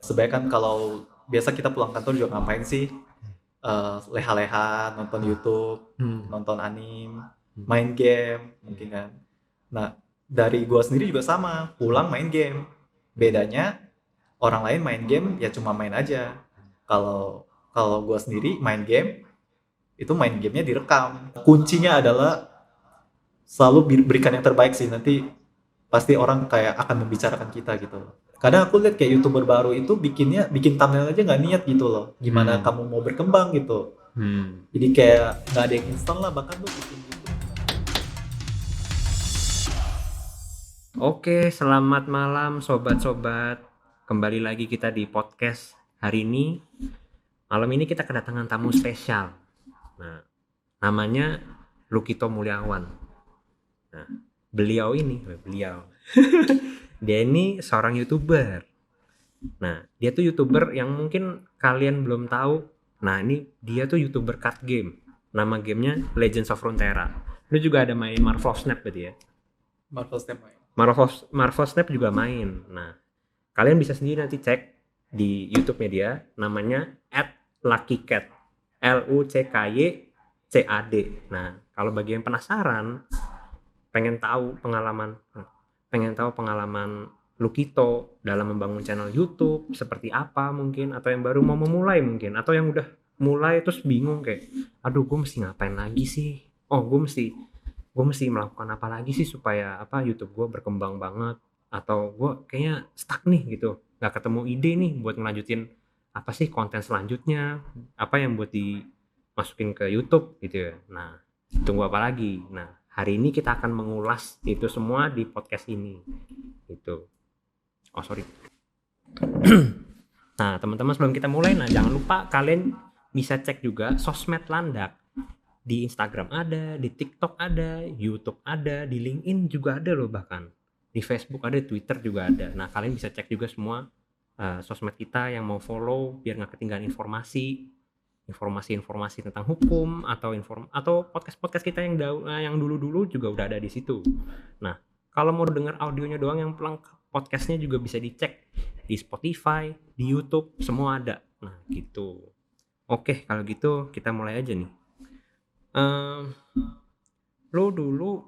sebenarnya kan kalau biasa kita pulang kantor juga ngapain sih? Leha-leha, nonton YouTube, nonton anime, main game mungkin kan. Nah, dari gua sendiri juga sama, pulang main game. Bedanya orang lain main game ya cuma main aja. Kalau kalau gua sendiri main game itu main gamenya direkam. Kuncinya adalah selalu berikan yang terbaik sih, nanti pasti orang kayak akan membicarakan kita gitu loh. Kadang aku lihat kayak YouTuber baru itu bikin thumbnail aja nggak niat gitu loh. Gimana kamu mau berkembang gitu. Jadi kayak nggak ada yang instan lah, bahkan tuh bikin YouTube. Oke, selamat malam sobat-sobat. Kembali lagi kita di podcast hari ini. Malam ini kita kedatangan tamu spesial. Nah, namanya Lukito Mulyawan. Nah, beliau dia ini seorang YouTuber. Nah, dia tuh YouTuber yang mungkin kalian belum tahu. Nah, ini dia tuh YouTuber card game. Nama gamenya Legends of Runeterra. Lu juga ada main Marvel Snap berarti ya? Marvel Snap main. Marvel Snap juga main. Nah, kalian bisa sendiri nanti cek di YouTube-nya dia, namanya @luckycat, LUCKYCAD. Nah, kalau bagi yang penasaran, pengen tahu pengalaman Lukito dalam membangun channel YouTube seperti apa mungkin, atau yang baru mau memulai mungkin, atau yang udah mulai terus bingung kayak, aduh gue mesti ngapain lagi sih? Oh, gue mesti melakukan apa lagi sih supaya YouTube gue berkembang banget, atau gue kayaknya stuck nih gitu, nggak ketemu ide nih buat ngelanjutin apa sih konten selanjutnya, apa yang buat dimasukin ke YouTube gitu ya. Nah, tunggu apa lagi? Nah, hari ini kita akan mengulas itu semua di podcast ini gitu. Oh sorry. Nah, teman-teman, sebelum kita mulai, jangan lupa kalian bisa cek juga sosmed Landak. Di Instagram ada, di TikTok ada, YouTube ada, di LinkedIn juga ada loh, bahkan di Facebook ada, Twitter juga ada. Nah, kalian bisa cek juga semua sosmed kita yang mau follow biar nggak ketinggalan informasi tentang hukum, atau podcast kita yang dulu-dulu juga udah ada di situ. Nah, kalau mau dengar audionya doang yang pelengkap podcastnya juga bisa dicek di Spotify, di YouTube, semua ada. Nah, gitu. Oke, kalau gitu kita mulai aja nih. Lo dulu,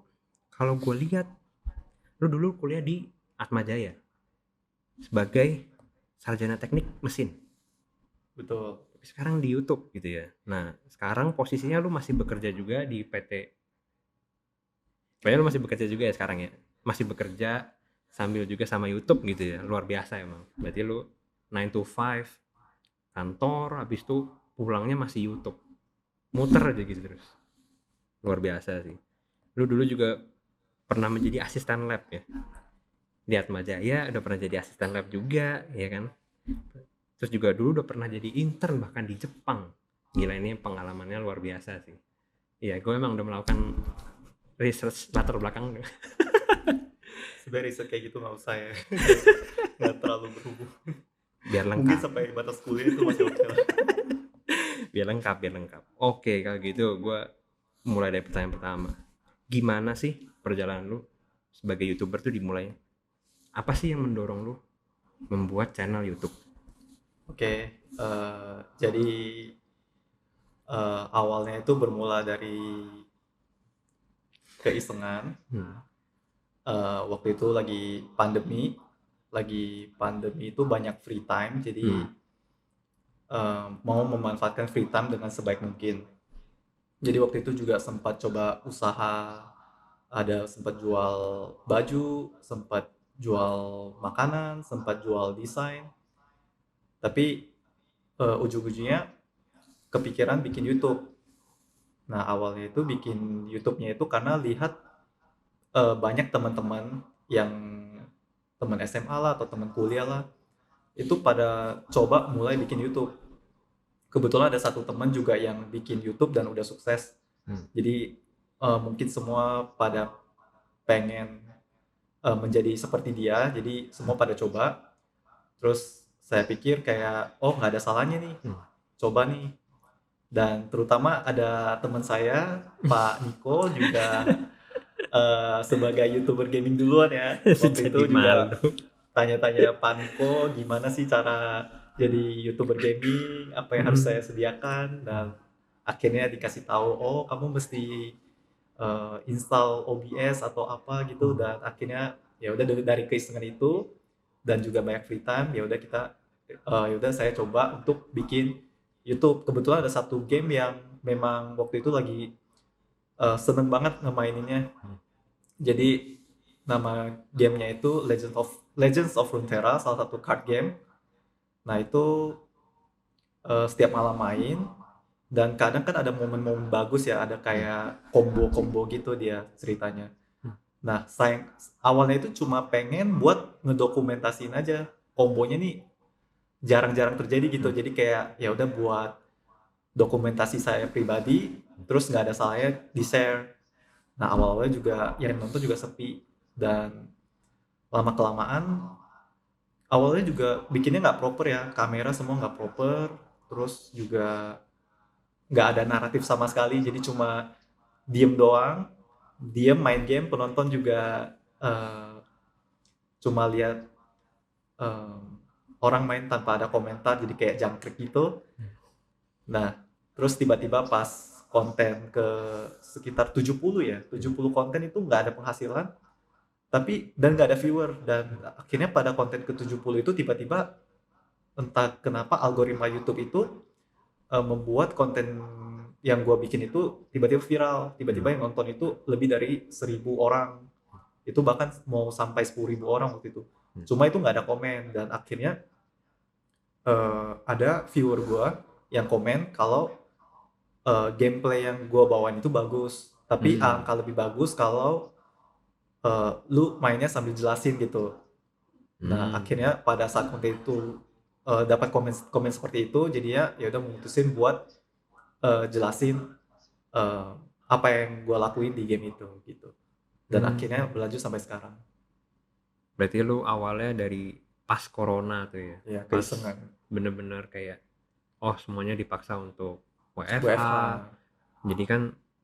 kalau gue lihat, lo dulu kuliah di Atmajaya sebagai sarjana teknik mesin. Betul. Tapi sekarang di YouTube gitu ya. Nah, sekarang posisinya lo masih bekerja juga di PT. Kayaknya lo masih bekerja juga ya sekarang ya. Masih bekerja sambil juga sama YouTube gitu ya. Luar biasa emang. Berarti lo 9 to 5 kantor, habis itu pulangnya masih YouTube. Muter aja gitu terus. Luar biasa sih. Lu dulu juga pernah menjadi asisten lab ya di Atmajaya, udah pernah jadi asisten lab juga ya kan, terus juga dulu udah pernah jadi intern bahkan di Jepang. Gila, ini pengalamannya luar biasa sih. Iya, gue emang udah melakukan research latar belakang. Sebenarnya riset kayak gitu nggak usah ya. Nggak terlalu berhubung. Biar lengkap. Mungkin sampai batas kuliah itu masih oke lah. biar lengkap. Oke, kalau gitu gue mulai dari pertanyaan pertama. Gimana sih perjalanan lu sebagai YouTuber tuh dimulai? Apa sih yang mendorong lu membuat channel YouTube? Oke, jadi awalnya itu bermula dari keisengan. Waktu itu lagi pandemi itu banyak free time, jadi mau memanfaatkan free time dengan sebaik mungkin. Jadi waktu itu juga sempat coba usaha, sempat jual baju, sempat jual makanan, sempat jual desain. Tapi ujung-ujungnya kepikiran bikin YouTube. Nah, awalnya itu bikin YouTube-nya itu karena lihat banyak teman-teman yang teman SMA lah atau teman kuliah lah, itu pada coba mulai bikin YouTube. Kebetulan ada satu teman juga yang bikin YouTube dan udah sukses. Jadi mungkin semua pada pengen menjadi seperti dia, jadi semua pada coba. Terus saya pikir kayak, oh nggak ada salahnya nih, coba nih. Dan terutama ada teman saya, Pak Niko, juga sebagai YouTuber gaming duluan ya. Waktu itu juga tanya-tanya Panko gimana sih cara jadi YouTuber gaming, apa yang harus saya Mhm. sediakan, dan akhirnya dikasih tahu, "Oh, kamu mesti, install OBS atau apa gitu," dan akhirnya ya udah dari keisengan itu dan juga banyak free time, ya udah kita, ya udah saya coba untuk bikin YouTube. Kebetulan ada satu game yang memang waktu itu lagi, seneng banget ngemaininnya. Jadi nama gamenya itu Legends of Runeterra, salah satu card game. Nah itu, setiap malam main dan kadang kan ada momen-momen bagus ya, ada Mhm. kayak combo-combo gitu dia ceritanya. Mmm. Nah awalnya itu cuma pengen buat ngedokumentasiin aja, kombonya nih jarang-jarang terjadi gitu. Mhm. Jadi kayak ya udah buat dokumentasi saya pribadi, terus nggak ada salahnya di-share. Nah awal-awalnya juga yang nonton juga sepi dan lama-kelamaan awalnya juga bikinnya nggak proper ya, kamera semua nggak proper, terus juga nggak ada naratif sama sekali, jadi cuma diem doang, diem main game, penonton juga, cuma lihat, mmm, orang main tanpa ada komentar, jadi kayak jangkrik gitu. Nah, terus tiba-tiba pas konten ke sekitar 70 ya, 70 konten itu nggak ada penghasilan, tapi dan nggak ada viewer, dan akhirnya pada konten ke-70 itu tiba-tiba entah kenapa algoritma YouTube itu, membuat konten yang gua bikin itu tiba-tiba viral, Mhm. tiba-tiba yang nonton itu lebih dari 1.000 orang, itu bahkan mau sampai 10.000 orang waktu itu. Mhm. Cuma itu nggak ada komen dan akhirnya, ada viewer gua yang komen kalau, gameplay yang gua bawain itu bagus, tapi Mmm. alangkah lebih bagus kalau, lu mainnya sambil jelasin gitu. Nah, Mmm. akhirnya pada saat konten itu, dapat komen komen seperti itu, jadinya ya udah memutusin buat, jelasin, eee, apa yang gua lakuin di game itu, gitu. Dan akhirnya Mmm. berlanjut sampai sekarang. Berarti lu awalnya dari pas corona tuh ya? Ya Pas keisengan. bener-bener kayak, oh semuanya dipaksa untuk WFH, WFH. jadi kan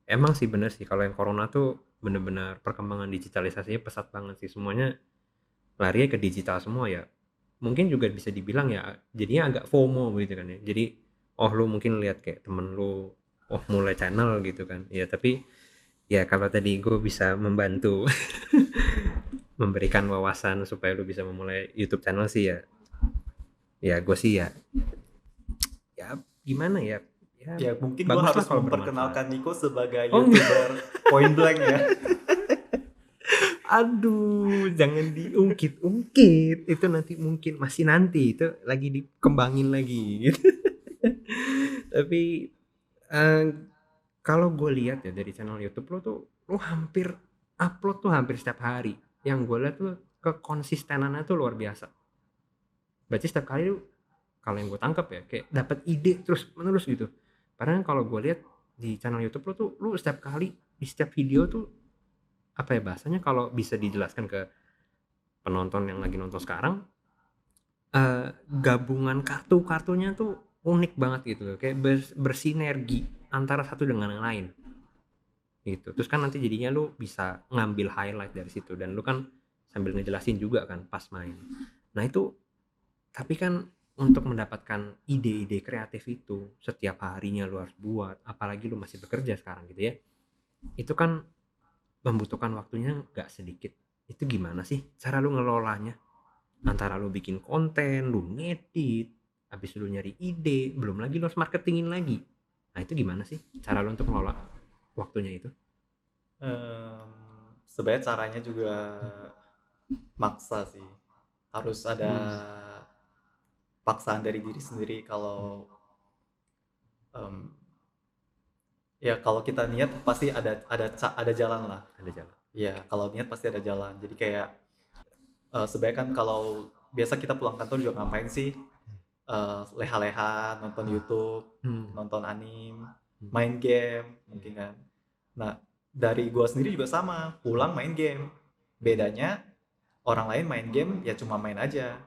emang sih bener sih kalau yang corona tuh bener-bener perkembangan digitalisasinya pesat banget sih, semuanya larinya ke digital semua ya. Mungkin juga bisa dibilang ya jadinya agak FOMO gitu kan ya. Jadi, oh lu mungkin lihat kayak temen lu, oh mulai channel gitu kan. Ya tapi ya kalau tadi gue bisa membantu memberikan wawasan supaya lu bisa memulai YouTube channel sih ya, ya gue sih ya, ya gimana ya, ya Ya mungkin gua baguslah harus kalau bermanfaat. memperkenalkan Niko sebagai Oh enggak, YouTuber Point Blank ya. aduh jangan diungkit-ungkit, itu nanti mungkin masih nanti, itu lagi dikembangin lagi gitu. Tapi, eee, kalau gue lihat ya dari channel YouTube lu tuh, lu hampir upload tuh hampir setiap hari. Yang gue lihat tuh kekonsistenannya tuh luar biasa. Berarti setiap kali lu, kalau yang gue tangkap ya, kayak dapat ide terus menerus gitu. Padahal kalau gue lihat di channel YouTube lu tuh, lu setiap kali di setiap video tuh, apa ya bahasanya kalau bisa dijelaskan ke penonton yang lagi nonton sekarang, gabungan kartu-kartunya tuh unik banget gitu loh, kayak bersinergi antara satu dengan yang lain, gitu. Terus kan nanti jadinya lu bisa ngambil highlight dari situ dan lu kan sambil ngejelasin juga kan pas main. Nah itu, tapi kan untuk mendapatkan ide-ide kreatif itu setiap harinya lu harus buat, apalagi lu masih bekerja sekarang gitu ya, itu kan membutuhkan waktunya nggak sedikit. Itu gimana sih cara lu ngelolanya? Antara lu bikin konten, lu ngedit, habis lu nyari ide, belum lagi lu harus marketingin lagi. Nah itu gimana sih cara lu untuk ngelola waktunya itu? Sebenarnya caranya juga maksa sih. Harus ada Mhm. paksaan dari diri sendiri kalau, mmm, ya kalau kita niat pasti ada jalan lah. Ada jalan. Iya, kalau niat pasti ada jalan. Jadi kayak, sebenarnya kan kalau biasa kita pulang kantor juga ngapain sih, leha-leha, nonton Mhm. YouTube, Mhm. nonton anime, Mhm. main game Mhm. mungkin kan. Nah, dari gua sendiri juga sama, Mhm. pulang main game. Mhm. Bedanya orang lain main game ya cuma main aja.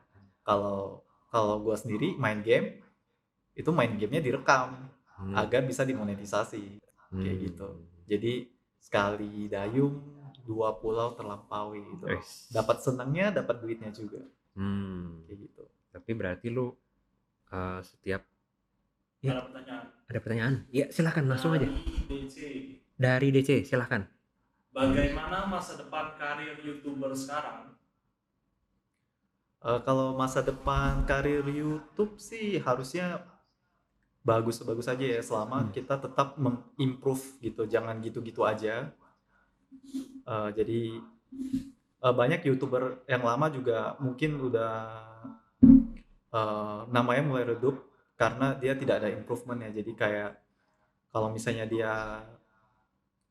Kalau kalau gua sendiri main game, itu main gamenya direkam Mhm. agar bisa dimonetisasi, kayak gitu. Mmm. Jadi sekali dayung, dua pulau terlampaui gitu. Wes. Dapat senangnya, dapat duitnya juga. Hmm. kayak gitu. Tapi berarti lu setiap ya Ada pertanyaan ada pertanyaan? Ya silakan langsung aja. dari DC. Dari DC silakan. Bagaimana masa depan karir YouTuber sekarang? Kalau masa depan karir YouTube sih harusnya bagus-bagus aja ya, selama kita tetap mengimprove gitu, jangan gitu-gitu aja. Jadi banyak YouTuber yang lama juga mungkin udah namanya mulai redup karena dia tidak ada improvement ya. Jadi kayak kalau misalnya dia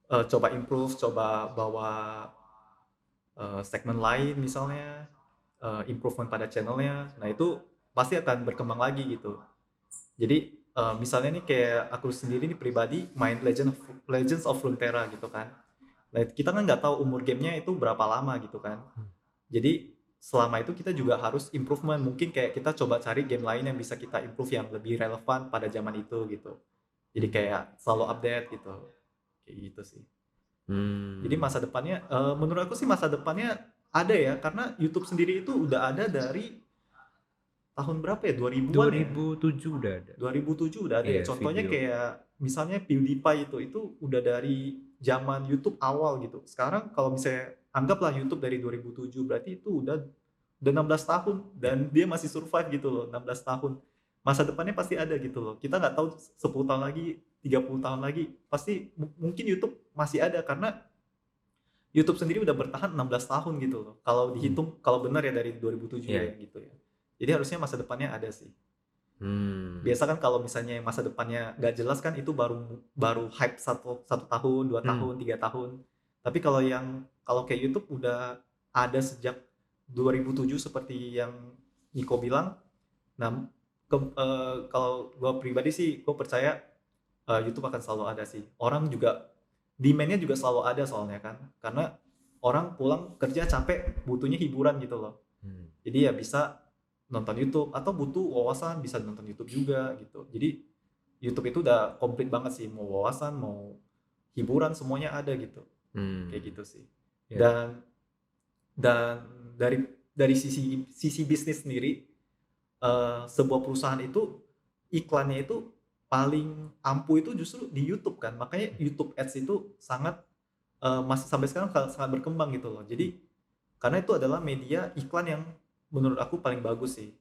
coba improve, coba bawa segmen lain misalnya, improvement pada channelnya, nah itu pasti akan berkembang lagi gitu. Jadi misalnya nih kayak aku sendiri nih pribadi main Legends of Runeterra gitu kan. Nah kita kan nggak tahu umur gamenya itu berapa lama gitu kan. Jadi selama itu kita juga harus improvement. Mungkin kayak kita coba cari game lain yang bisa kita improve yang lebih relevan pada zaman itu gitu. Jadi kayak selalu update gitu. Kayak gitu sih. Jadi masa depannya, menurut aku sih masa depannya ada ya, karena YouTube sendiri itu udah ada dari tahun berapa ya? 2000-an ya? 2007 udah ada. 2007 udah ada ya. Iya, Contohnya video. kayak misalnya PewDiePie itu udah dari zaman YouTube awal gitu. Sekarang kalau misalnya anggaplah YouTube dari 2007, berarti itu udah 16 tahun dan dia masih survive gitu loh, 16 tahun. Masa depannya pasti ada gitu loh. Kita nggak tahu 10 tahun lagi, 30 tahun lagi, pasti mungkin YouTube masih ada karena YouTube sendiri udah bertahan 16 tahun gitu loh. Kalau dihitung, kalau benar ya dari 2007 Iya. ya gitu ya. Jadi harusnya masa depannya ada sih. Hmm. Biasa kan kalau misalnya masa depannya nggak jelas kan itu baru hype satu tahun, 2 tahun, 3 tahun. Tapi kalau kayak YouTube udah ada sejak 2007 seperti yang Niko bilang. Nah, kalau gue pribadi sih gue percaya YouTube akan selalu ada sih. Orang juga demand-nya juga selalu ada soalnya kan. Karena orang pulang kerja capek, butuhnya hiburan gitu loh. Jadi ya bisa nonton YouTube, atau butuh wawasan bisa nonton YouTube juga gitu. Jadi YouTube itu udah komplit banget sih, mau wawasan, mau hiburan, semuanya ada gitu. Kayak gitu sih. Yeah. Dan dari sisi bisnis sendiri, sebuah perusahaan itu iklannya itu paling ampuh itu justru di YouTube kan. Makanya YouTube Ads itu masih sampai sekarang sangat berkembang gitu loh. Jadi karena itu adalah media iklan yang menurut aku paling bagus sih.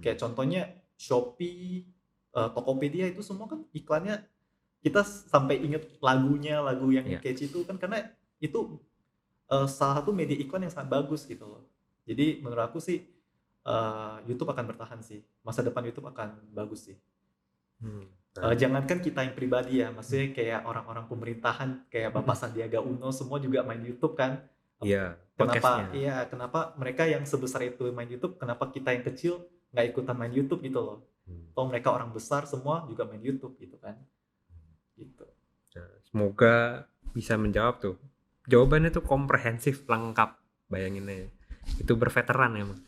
Kayak contohnya Shopee, Tokopedia itu semua kan iklannya kita sampai inget lagunya, lagu yang catchy itu kan karena itu salah satu media iklan yang sangat bagus gitu loh. Jadi menurut aku sih YouTube akan bertahan sih. Masa depan YouTube akan bagus sih. Jangankan kita yang pribadi ya, maksudnya kayak orang-orang pemerintahan kayak Bapak Sandiaga Uno semua juga main YouTube kan. Iya, kenapa mereka yang sebesar itu main YouTube, kenapa kita yang kecil nggak ikutan main YouTube gitu loh. Toh mereka orang besar semua juga main YouTube gitu kan. Gitu. Semoga bisa menjawab tuh. Jawabannya tuh komprehensif, lengkap. Bayangin aja. Itu berveteran emang.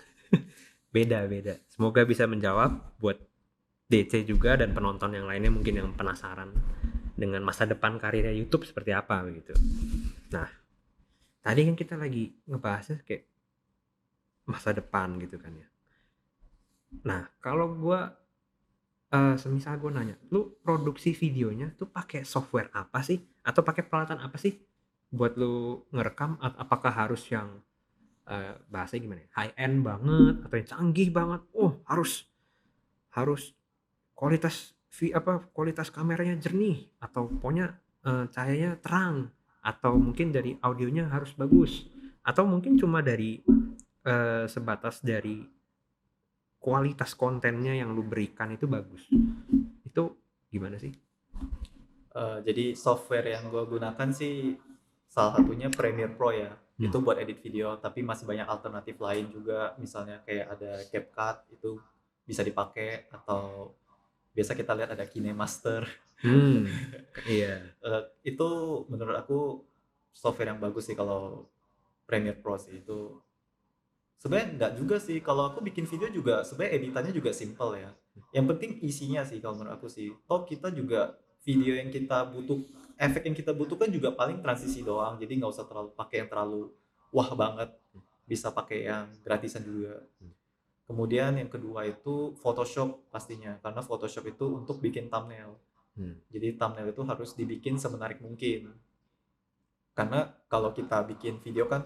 Beda-beda. Semoga bisa menjawab buat DC juga dan penonton yang lainnya mungkin yang penasaran dengan masa depan karirnya YouTube seperti apa gitu. Nah, tadi kan kita lagi ngebahasnya kayak masa depan gitu kan ya. Nah, kalau gua semisal gue nanya, lu produksi videonya tuh pakai software apa sih? Atau pakai peralatan apa sih buat lu ngerekam? Apakah harus yang bahasanya gimana? High end banget atau yang canggih banget? Oh, harus kualitas kameranya jernih, atau pokoknya cahayanya terang, atau mungkin dari audionya harus bagus, atau mungkin cuma dari sebatas dari kualitas kontennya yang lu berikan itu bagus. Itu gimana sih? Jadi software yang gue gunakan sih salah satunya Premiere Pro ya. Itu buat edit video, tapi masih banyak alternatif lain juga. Misalnya kayak ada CapCut, itu bisa dipakai, atau biasa kita lihat ada KineMaster. Iya. Itu menurut aku software yang bagus sih kalau Premiere Pro sih. Itu sebenarnya enggak juga sih, kalau aku bikin video juga sebenarnya editannya juga simple ya. Yang penting isinya sih kalau menurut aku sih. Toh kita juga video yang kita efek yang kita butuhkan juga paling transisi doang. Jadi nggak usah pakai yang terlalu wah banget. Bisa pakai yang gratisan juga. Kemudian yang kedua itu Photoshop pastinya, karena Photoshop itu untuk bikin thumbnail. Jadi thumbnail itu harus dibikin semenarik mungkin. Karena kalau kita bikin video kan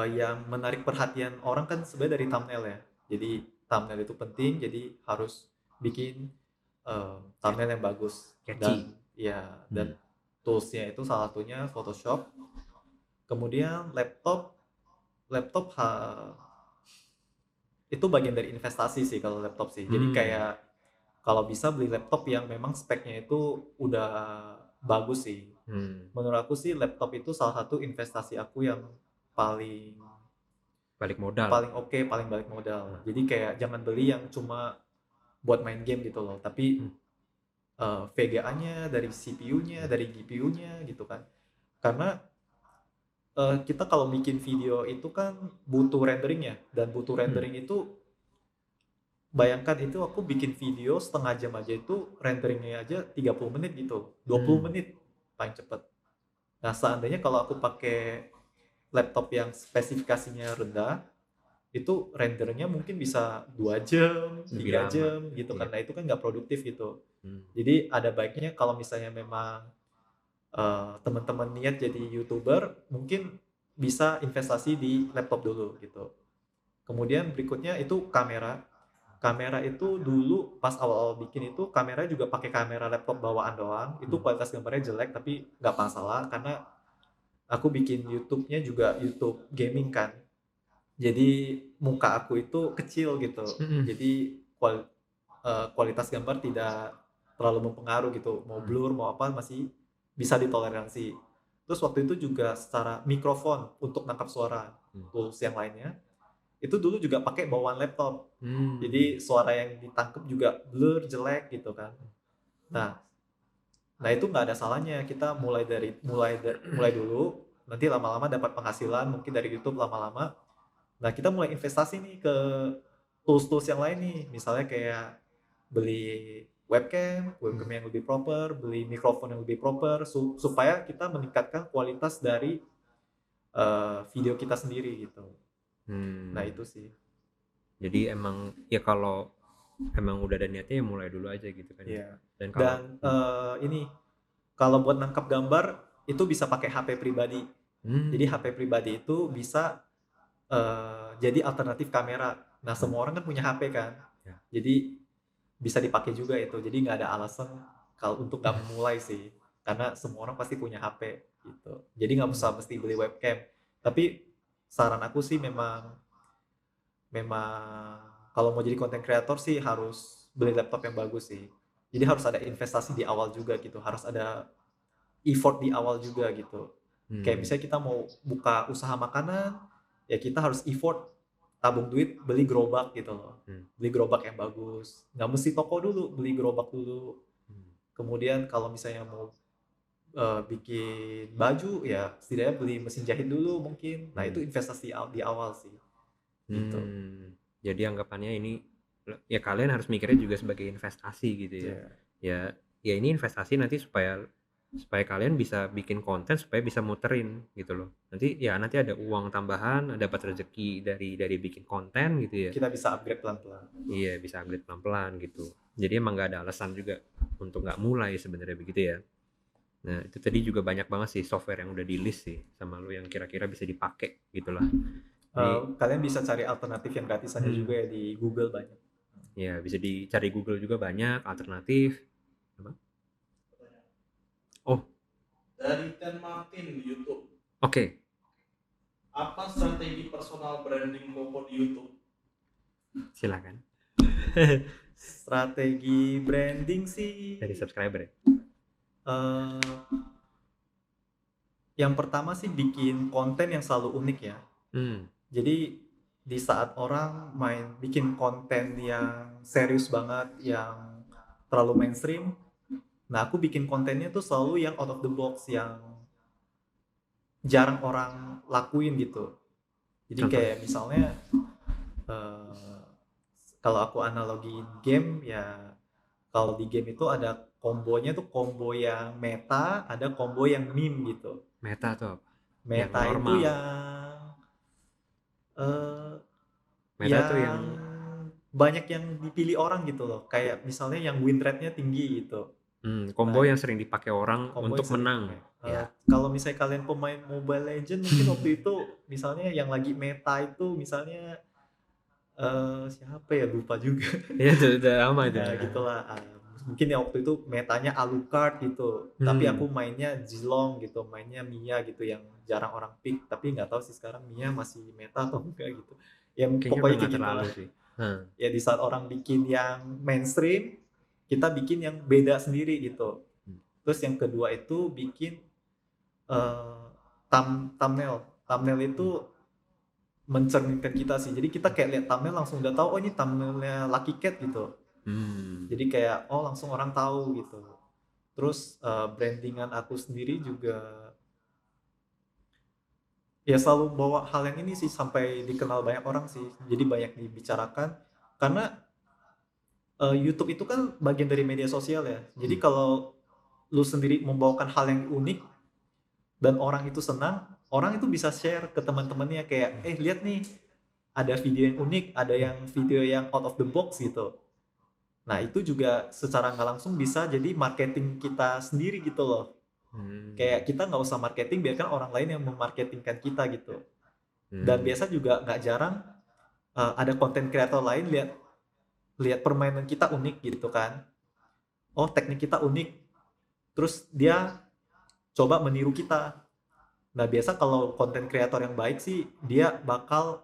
yang menarik perhatian orang kan sebenarnya dari thumbnail ya. Jadi thumbnail itu penting, jadi harus bikin thumbnail yang bagus. Catchy. Dan toolsnya itu salah satunya Photoshop. Kemudian laptop itu bagian dari investasi sih kalau laptop sih. Jadi kayak kalau bisa beli laptop yang memang speknya itu udah bagus sih. Menurut aku sih laptop itu salah satu investasi aku yang paling Balik modal. oke, paling balik modal. Jadi kayak jangan beli yang cuma buat main game gitu loh, tapi VGA-nya dari CPU-nya, dari GPU-nya gitu kan. Karena kita kalau bikin video itu kan butuh rendering ya, dan butuh rendering itu bayangkan itu aku bikin video setengah jam aja itu renderingnya aja 30 menit gitu, 20 menit paling cepet. Nah seandainya kalau aku pakai laptop yang spesifikasinya rendah, itu rendernya mungkin bisa 2 jam, 3 jam gitu kan. Nah itu kan nggak produktif gitu. Jadi ada baiknya kalau misalnya memang teman-teman niat jadi YouTuber, mungkin bisa investasi di laptop dulu gitu. Kemudian berikutnya itu kamera. Kamera itu dulu pas awal-awal bikin itu kamera juga pakai kamera laptop bawaan doang. Itu kualitas gambarnya jelek tapi nggak masalah karena aku bikin YouTube-nya juga YouTube gaming kan. Jadi muka aku itu kecil gitu. Jadi kualitas gambar tidak terlalu mempengaruhi gitu. Mau blur mau apa masih bisa ditoleransi. Terus waktu itu juga secara mikrofon untuk nangkap suara, tools yang lainnya itu dulu juga pakai bawaan laptop. Jadi suara yang ditangkap juga blur, jelek gitu kan. Nah itu nggak ada salahnya kita mulai dulu, nanti lama-lama dapat penghasilan mungkin dari YouTube lama-lama. Nah kita mulai investasi nih ke tools-tools yang lain nih, misalnya kayak beli webcam yang lebih proper, beli mikrofon yang lebih proper, supaya kita meningkatkan kualitas dari video kita sendiri gitu. Nah itu sih. Jadi emang ya kalau emang udah ada niatnya ya mulai dulu aja gitu kan. Iya. Dan ini kalau buat nangkap gambar itu bisa pakai HP pribadi. Jadi HP pribadi itu bisa jadi alternatif kamera. Nah semua orang kan punya HP kan. Jadi bisa dipakai juga itu. Jadi nggak ada alasan kalau untuk nggak memulai sih. Karena semua orang pasti punya HP gitu. Jadi nggak usah mesti beli webcam. Tapi saran aku sih memang kalau mau jadi content creator sih harus beli laptop yang bagus sih. Jadi harus ada investasi di awal juga gitu. Harus ada effort di awal juga gitu. Kayak misalnya kita mau buka usaha makanan, ya kita harus effort, tabung duit, beli gerobak gitu loh. Beli gerobak yang bagus. Nggak mesti toko dulu, beli gerobak dulu. Kemudian kalau misalnya mau bikin baju, ya setidaknya beli mesin jahit dulu mungkin. Nah itu investasi di awal sih. Gitu. Jadi anggapannya ini ya kalian harus mikirnya juga sebagai investasi gitu ya. Ya ini investasi nanti supaya kalian bisa bikin konten supaya bisa muterin gitu loh. Nanti ada uang tambahan, dapat rezeki dari bikin konten gitu ya. Kita bisa upgrade pelan-pelan. Iya, bisa upgrade pelan-pelan gitu. Jadi emang nggak ada alasan juga untuk nggak mulai sebenarnya begitu ya. Nah itu tadi juga banyak banget sih software yang udah di list sih sama lu yang kira-kira bisa dipakai gitulah. Kalian bisa cari alternatif yang gratisannya juga ya di Google banyak. Ya bisa dicari Google juga banyak alternatif. Apa? Oh. Dari Ten Martin di YouTube. Oke. Apa strategi personal branding Koko di YouTube? Silakan. Strategi branding sih dari subscriber ya. Yang pertama sih bikin konten yang selalu unik ya. Jadi di saat orang bikin konten yang serius banget, yang terlalu mainstream, nah aku bikin kontennya tuh selalu yang out of the box, yang jarang orang lakuin gitu. Jadi kayak misalnya kalau aku analogiin game ya, kalau di game itu ada kombonya tuh combo yang meta, ada combo yang meme gitu. Meta tuh apa? Meta yang itu yang meta tuh yang banyak yang dipilih orang gitu loh, kayak misalnya yang win rate-nya tinggi gitu. Combo Nah, yang sering dipakai orang combo untuk yang sering menang. dipakai. Ya. Kalau misalnya kalian pemain Mobile Legends mungkin waktu itu misalnya yang lagi meta itu misalnya siapa ya lupa juga. Ya udah lama itu. Gitulah. Mungkin ya waktu itu metanya Alucard gitu. Tapi aku mainnya Zilong gitu, mainnya Mia gitu yang jarang orang pick. Tapi nggak tahu sih sekarang Mia masih meta atau enggak gitu. Ya Kayaknya udah pokoknya kayak nggak terlalu gitulah. sih. Ya di saat orang bikin yang mainstream, kita bikin yang beda sendiri gitu. Terus yang kedua itu bikin thumbnail. Thumbnail itu mencerminkan kita sih. Jadi kita kayak lihat thumbnail langsung udah tahu oh ini thumbnailnya Lucky Cat gitu. Jadi kayak oh langsung orang tahu gitu. Terus brandingan aku sendiri juga ya selalu bawa hal yang ini sih sampai dikenal banyak orang sih. Jadi banyak dibicarakan karena YouTube itu kan bagian dari media sosial ya. Jadi kalau lu sendiri membawakan hal yang unik dan orang itu senang, orang itu bisa share ke teman-temannya kayak lihat nih ada video yang unik, ada yang video yang out of the box gitu. Nah itu juga secara nggak langsung bisa jadi marketing kita sendiri gitu loh. Kayak kita nggak usah marketing, biarkan orang lain yang memarketingkan kita gitu. Dan biasa juga nggak jarang ada konten kreator lain lihat permainan kita unik gitu kan. Oh teknik kita unik, terus dia coba meniru kita. Nah biasa kalau konten kreator yang baik sih dia bakal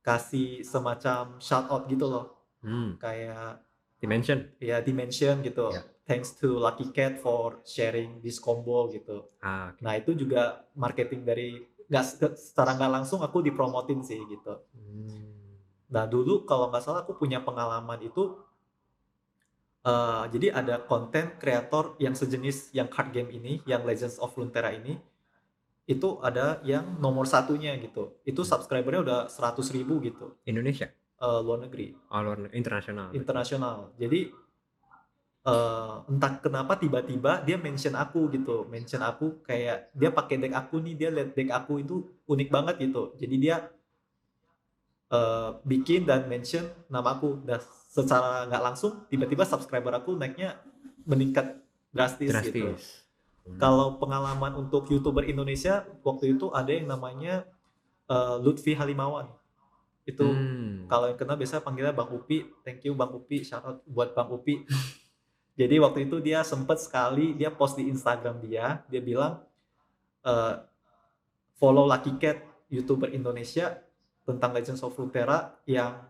kasih semacam shout out gitu loh. Kayak dimension gitu. Ya. Thanks to Lucky Cat for sharing this combo gitu. Okay. Nah itu juga marketing dari secara nggak langsung aku dipromotin sih gitu. Nah dulu kalau nggak salah aku punya pengalaman itu jadi ada konten kreator yang sejenis yang card game ini, yang Legends of Runeterra ini, itu ada yang nomor satunya gitu. Itu subscribernya udah 100.000 gitu. Indonesia? Luar negeri. Luar internasional. Internasional. Jadi entah kenapa tiba-tiba dia mention aku gitu, kayak dia pakai deck aku nih, dia lihat deck aku itu unik banget gitu. Jadi dia bikin dan mention nama aku. Dan secara nggak langsung tiba-tiba subscriber aku naiknya meningkat drastis. Gitu. Kalau pengalaman untuk YouTuber Indonesia waktu itu ada yang namanya Lutfi Halimawan. Itu kalau yang kenal biasa panggilnya Bang Upi. Thank you Bang Upi, shout out buat Bang Upi. Jadi waktu itu dia sempat sekali dia post di Instagram dia bilang follow Lucky Cat, YouTuber Indonesia tentang Legends of Runeterra yang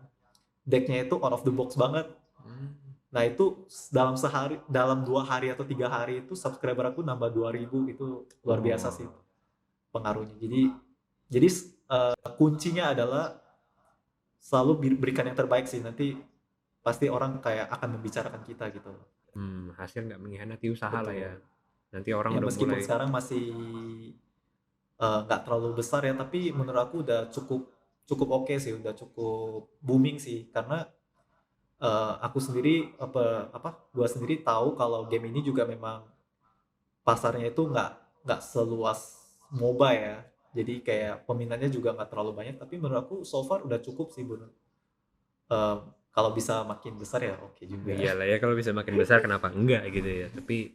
decknya itu out of the box banget. Nah itu dalam 2 hari atau 3 hari itu subscriber aku nambah 2.000, itu luar biasa sih pengaruhnya. Jadi kuncinya adalah selalu berikan yang terbaik sih, nanti pasti orang kayak akan membicarakan kita gitu. Hasil nggak mengkhianati usaha. Betul. Lah ya. Nanti orang ya, udah meskipun mulai sekarang masih nggak terlalu besar ya, tapi menurut aku udah cukup oke sih, udah cukup booming sih, karena aku sendiri gua sendiri tahu kalau game ini juga memang pasarnya itu nggak seluas MOBA ya, jadi kayak peminatnya juga nggak terlalu banyak, tapi menurut aku so far udah cukup sih Bun. Kalau bisa makin besar ya oke juga. Iyalah ya, kalau bisa makin besar kenapa enggak gitu ya. Tapi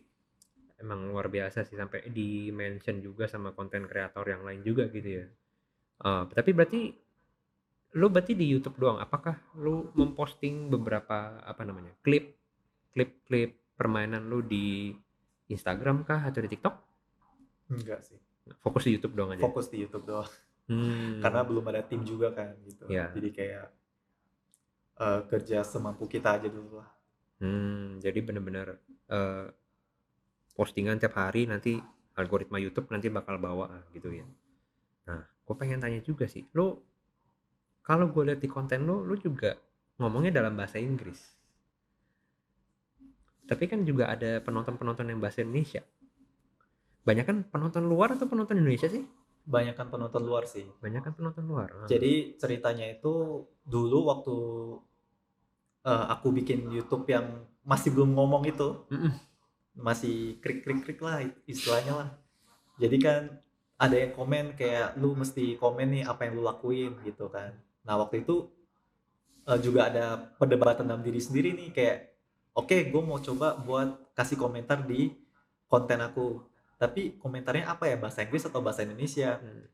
emang luar biasa sih sampai di mention juga sama konten kreator yang lain juga gitu ya. Tapi berarti lu di YouTube doang? Apakah lu memposting beberapa klip permainan lu di Instagram kah atau di TikTok? Enggak sih. Fokus di YouTube doang aja. Fokus di YouTube doang. Karena belum ada tim juga kan gitu. Ya. Jadi kayak kerja semampu kita aja dulu lah. Jadi benar-benar postingan tiap hari, nanti algoritma YouTube nanti bakal bawa gitu ya. Nah, gue pengen tanya juga sih, lo kalau gue lihat di konten lo juga ngomongnya dalam bahasa Inggris. Tapi kan juga ada penonton yang bahasa Indonesia. Banyakan penonton luar atau penonton Indonesia sih? Banyakan penonton luar sih. Banyakan penonton luar. Jadi ceritanya itu dulu waktu aku bikin YouTube yang masih belum ngomong itu, masih krik lah istilahnya lah. Jadi kan ada yang komen kayak lu mesti komen nih apa yang lu lakuin gitu kan. Nah waktu itu juga ada perdebatan dalam diri sendiri nih kayak, oke gue mau coba buat kasih komentar di konten aku, tapi komentarnya apa ya, bahasa Inggris atau bahasa Indonesia? Hmm.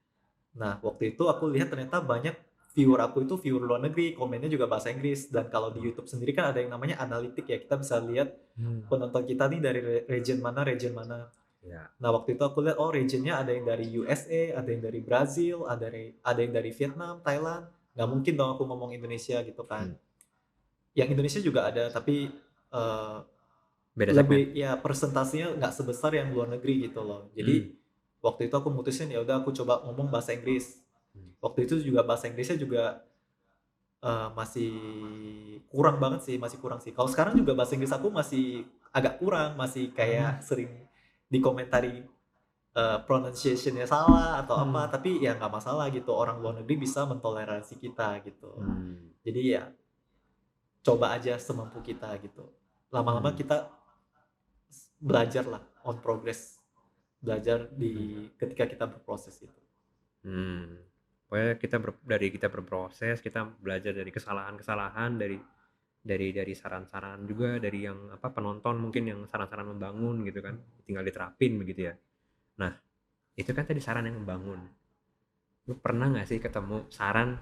Nah, waktu itu aku lihat ternyata banyak viewer aku itu viewer luar negeri, komennya juga bahasa Inggris. Dan kalau di YouTube sendiri kan ada yang namanya analitik ya, kita bisa lihat Hmm. penonton kita nih dari region mana, region mana. Ya. Nah, waktu itu aku lihat, oh regionnya ada yang dari USA, ada yang dari Brazil, ada yang dari Vietnam, Thailand. Nggak mungkin dong aku ngomong Indonesia gitu kan. Hmm. Yang Indonesia juga ada, tapi eh, Beda segmen. lebih ya presentasinya nggak sebesar yang luar negeri gitu loh. Hmm. Jadi waktu itu aku mutusin ya udah aku coba ngomong bahasa Inggris. Hmm. Waktu itu juga bahasa Inggrisnya juga masih kurang banget sih, masih kurang sih. Kalau sekarang juga bahasa Inggris aku masih agak kurang, masih kayak sering dikomentari pronunciation-nya salah atau apa, tapi ya nggak masalah gitu. Orang luar negeri bisa mentoleransi kita gitu. Hmm. Jadi ya coba aja semampu kita gitu. Lama-lama kita belajar lah on progress, belajar di ketika kita berproses itu. Pokoknya dari kita berproses, kita belajar dari kesalahan-kesalahan, dari saran-saran juga dari yang penonton mungkin yang saran-saran membangun gitu kan, tinggal diterapin begitu ya. Nah, itu kan tadi saran yang membangun. Lu pernah nggak sih ketemu saran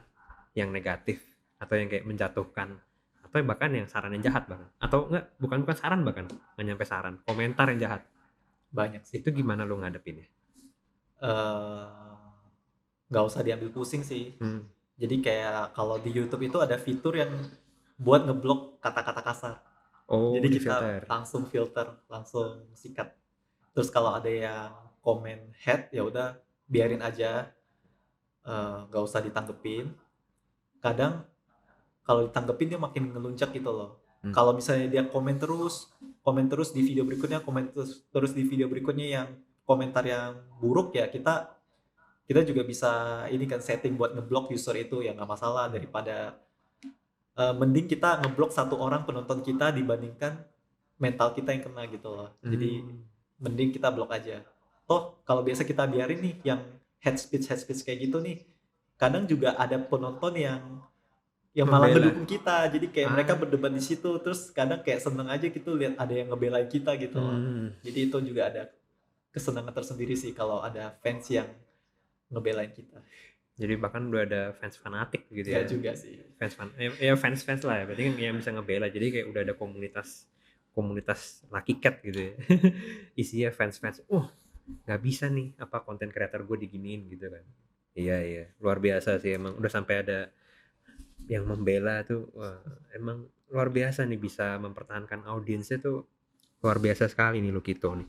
yang negatif atau yang kayak menjatuhkan atau bahkan yang saran yang jahat bahkan, atau enggak, bukan saran, bahkan nggak nyampe saran, komentar yang jahat? Banyak sih. Itu gimana lu ngadepinnya? Nggak usah diambil pusing sih. Jadi kayak kalau di YouTube itu ada fitur yang buat ngeblok kata-kata kasar. Oh, Jadi di kita filter. langsung filter, langsung sikat. Terus kalau ada yang komen hate ya udah biarin aja, nggak usah ditanggepin. Kadang kalau ditanggepin dia makin ngeluncak gitu loh. Kalau misalnya dia komen terus di video berikutnya, komen terus di video berikutnya yang komentar yang buruk ya kita juga bisa ini kan setting buat ngeblok user itu ya nggak masalah, daripada mending kita ngeblok satu orang penonton kita dibandingkan mental kita yang kena gitu loh. Jadi mending kita blok aja. Toh kalau biasa kita biarin nih yang head speech kayak gitu nih, kadang juga ada penonton yang malah Membela. ngedukung kita. Jadi kayak mereka berdebat di situ, terus kadang kayak seneng aja gitu lihat ada yang ngebelain kita gitu loh. Jadi itu juga ada kesenangan tersendiri sih kalau ada fans yang ngebelain kita. Jadi bahkan udah ada fans fanatik gitu ya. Gak juga sih. Fans lah ya. Berarti kan yang bisa ngebela. Jadi kayak udah ada komunitas Lucky Cat gitu ya. Isinya fans. Nggak bisa nih konten kreator gue diginiin gitu kan. Iya. Luar biasa sih emang. Udah sampai ada yang membela tuh. Wah, emang luar biasa nih, bisa mempertahankan audiensnya tuh. Luar biasa sekali nih Lukito nih.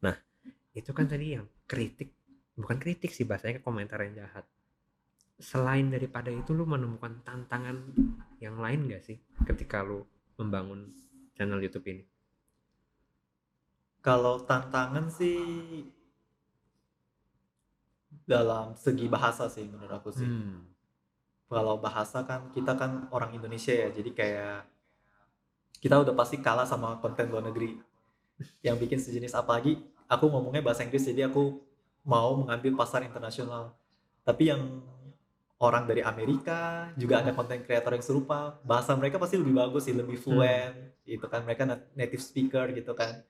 Nah, itu kan tadi yang kritik. Bukan kritik sih bahasanya, komentar yang jahat. Selain daripada itu, lu menemukan tantangan yang lain gak sih ketika lu membangun channel YouTube ini? Kalau tantangan sih dalam segi bahasa sih menurut aku sih. Kalau bahasa kan kita kan orang Indonesia ya, jadi kayak kita udah pasti kalah sama konten luar negeri yang bikin sejenis, apalagi aku ngomongnya bahasa Inggris, jadi aku mau mengambil pasar internasional. Tapi yang orang dari Amerika juga ada konten kreator yang serupa, bahasa mereka pasti lebih bagus sih, lebih fluent gitu kan, mereka native speaker gitu kan.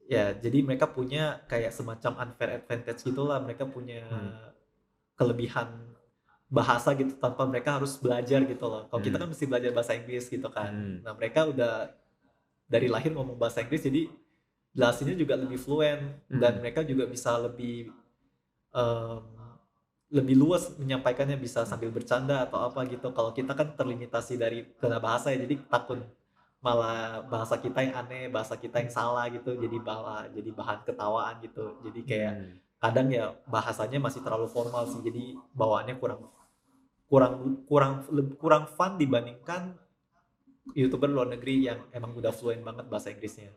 Ya, jadi mereka punya kayak semacam unfair advantage gitulah, mereka punya kelebihan bahasa gitu tanpa mereka harus belajar gitu loh. Kalau kita kan mesti belajar bahasa Inggris gitu kan. Nah, mereka udah dari lahir ngomong bahasa Inggris, jadi jelasinnya juga lebih fluent dan mereka juga bisa lebih luas menyampaikannya, bisa sambil bercanda atau apa gitu. Kalau kita kan terlimitasi dari kena bahasa ya, jadi takut malah bahasa kita yang aneh, bahasa kita yang salah gitu, jadi bahan ketawaan gitu. Jadi kayak kadang ya bahasanya masih terlalu formal sih, jadi bawaannya kurang fun dibandingkan YouTuber luar negeri yang emang udah fluent banget bahasa Inggrisnya.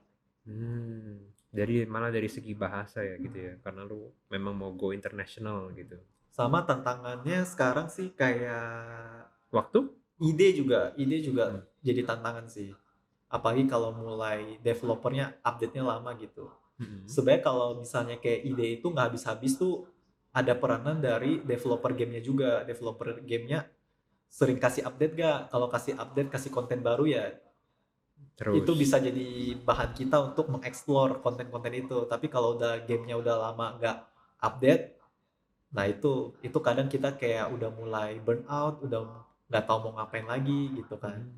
Jadi malah dari segi bahasa ya gitu ya, karena lu memang mau go international gitu. Sama tantangannya sekarang sih kayak waktu, ide juga jadi tantangan sih. Apalagi kalau mulai developernya update-nya lama gitu. Sebenarnya kalau misalnya kayak ide itu nggak habis-habis tuh ada peranan dari developer gamenya juga. Developer gamenya sering kasih update gak? Kalau kasih update, kasih konten baru ya itu Terus. bisa jadi bahan kita untuk mengeksplor konten-konten itu. Tapi kalau udah gamenya udah lama nggak update, nah itu kadang kita kayak udah mulai burn out, udah nggak tahu mau ngapain lagi gitu kan.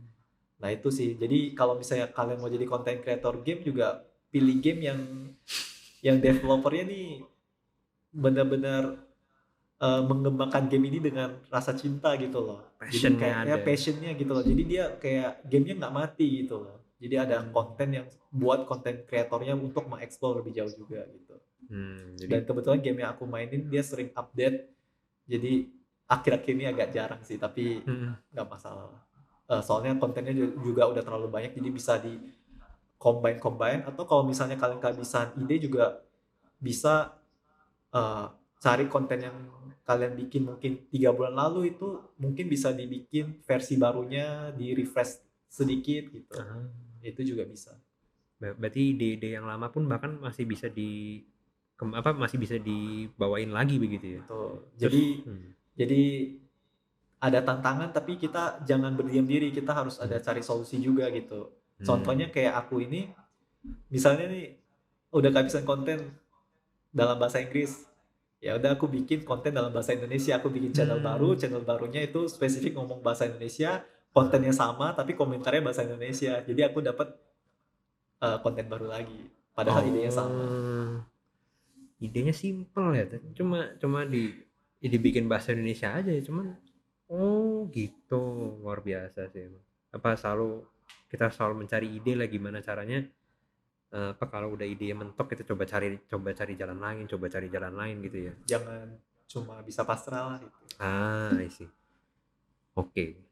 Nah itu sih. Jadi kalau misalnya kalian mau jadi content creator game juga pilih game yang developernya nih benar-benar mengembangkan game ini dengan rasa cinta gitu loh. Jadi Passionnya kayak ya ada. passionnya gitu loh. Jadi dia kayak gamenya nggak mati gitu loh. Jadi ada konten yang buat konten kreatornya untuk mengeksplor lebih jauh juga gitu. Jadi Dan kebetulan game yang aku mainin dia sering update. Jadi akhir-akhir ini agak jarang sih, tapi nggak masalah. Soalnya kontennya juga udah terlalu banyak, jadi bisa di combine atau kalau misalnya kalian kehabisan ide juga bisa cari konten yang kalian bikin mungkin 3 bulan lalu itu mungkin bisa dibikin versi barunya, di-refresh sedikit gitu. Itu juga bisa. berarti ide-ide yang lama pun bahkan masih bisa masih bisa dibawain lagi begitu ya. Betul. Terus, Jadi ada tantangan tapi kita jangan berdiam diri, kita harus ada cari solusi juga gitu. Contohnya kayak aku ini, misalnya nih udah kehabisan konten dalam bahasa Inggris, ya udah aku bikin konten dalam bahasa Indonesia, aku bikin channel barunya itu spesifik ngomong bahasa Indonesia, kontennya sama tapi komentarnya bahasa Indonesia. Jadi aku dapat konten baru lagi, padahal idenya sama. Idenya simple ya, cuma dibikin bahasa Indonesia aja ya, cuman gitu, luar biasa sih emang. Kita selalu mencari ide lah gimana caranya, kalau udah ide mentok kita coba cari jalan lain gitu ya. Jangan cuma bisa pasrah lah gitu. I see. Oke.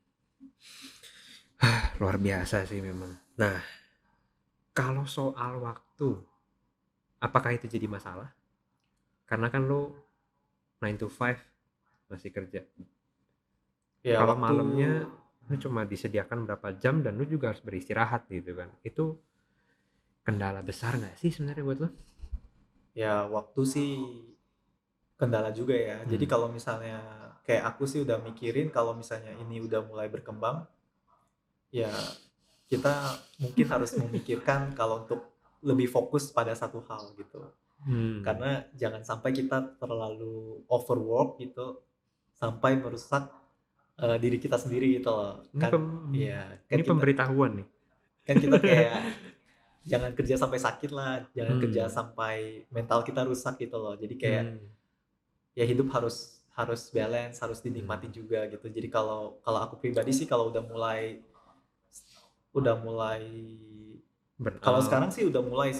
Luar biasa sih memang. Nah, kalau soal waktu, apakah itu jadi masalah? Karena kan lo 9 to 5 masih kerja. Ya, Kalau malamnya lu cuma disediakan berapa jam dan lu juga harus beristirahat gitu kan. Itu kendala besar nggak sih sebenarnya buat lo? Ya waktu sih kendala juga ya. Jadi kalau misalnya kayak aku sih udah mikirin kalau misalnya ini udah mulai berkembang, ya kita mungkin harus memikirkan kalau untuk lebih fokus pada satu hal gitu. Karena jangan sampai kita terlalu overwork gitu sampai merusak diri kita sendiri gitu loh. Ini pemberitahuan nih. Kan kita kayak jangan kerja sampai sakit lah, jangan kerja sampai mental kita rusak gitu loh. Jadi kayak ya hidup harus balance, harus dinikmati juga gitu. Jadi kalau aku pribadi sih kalau udah mulai kalau sekarang sih udah mulai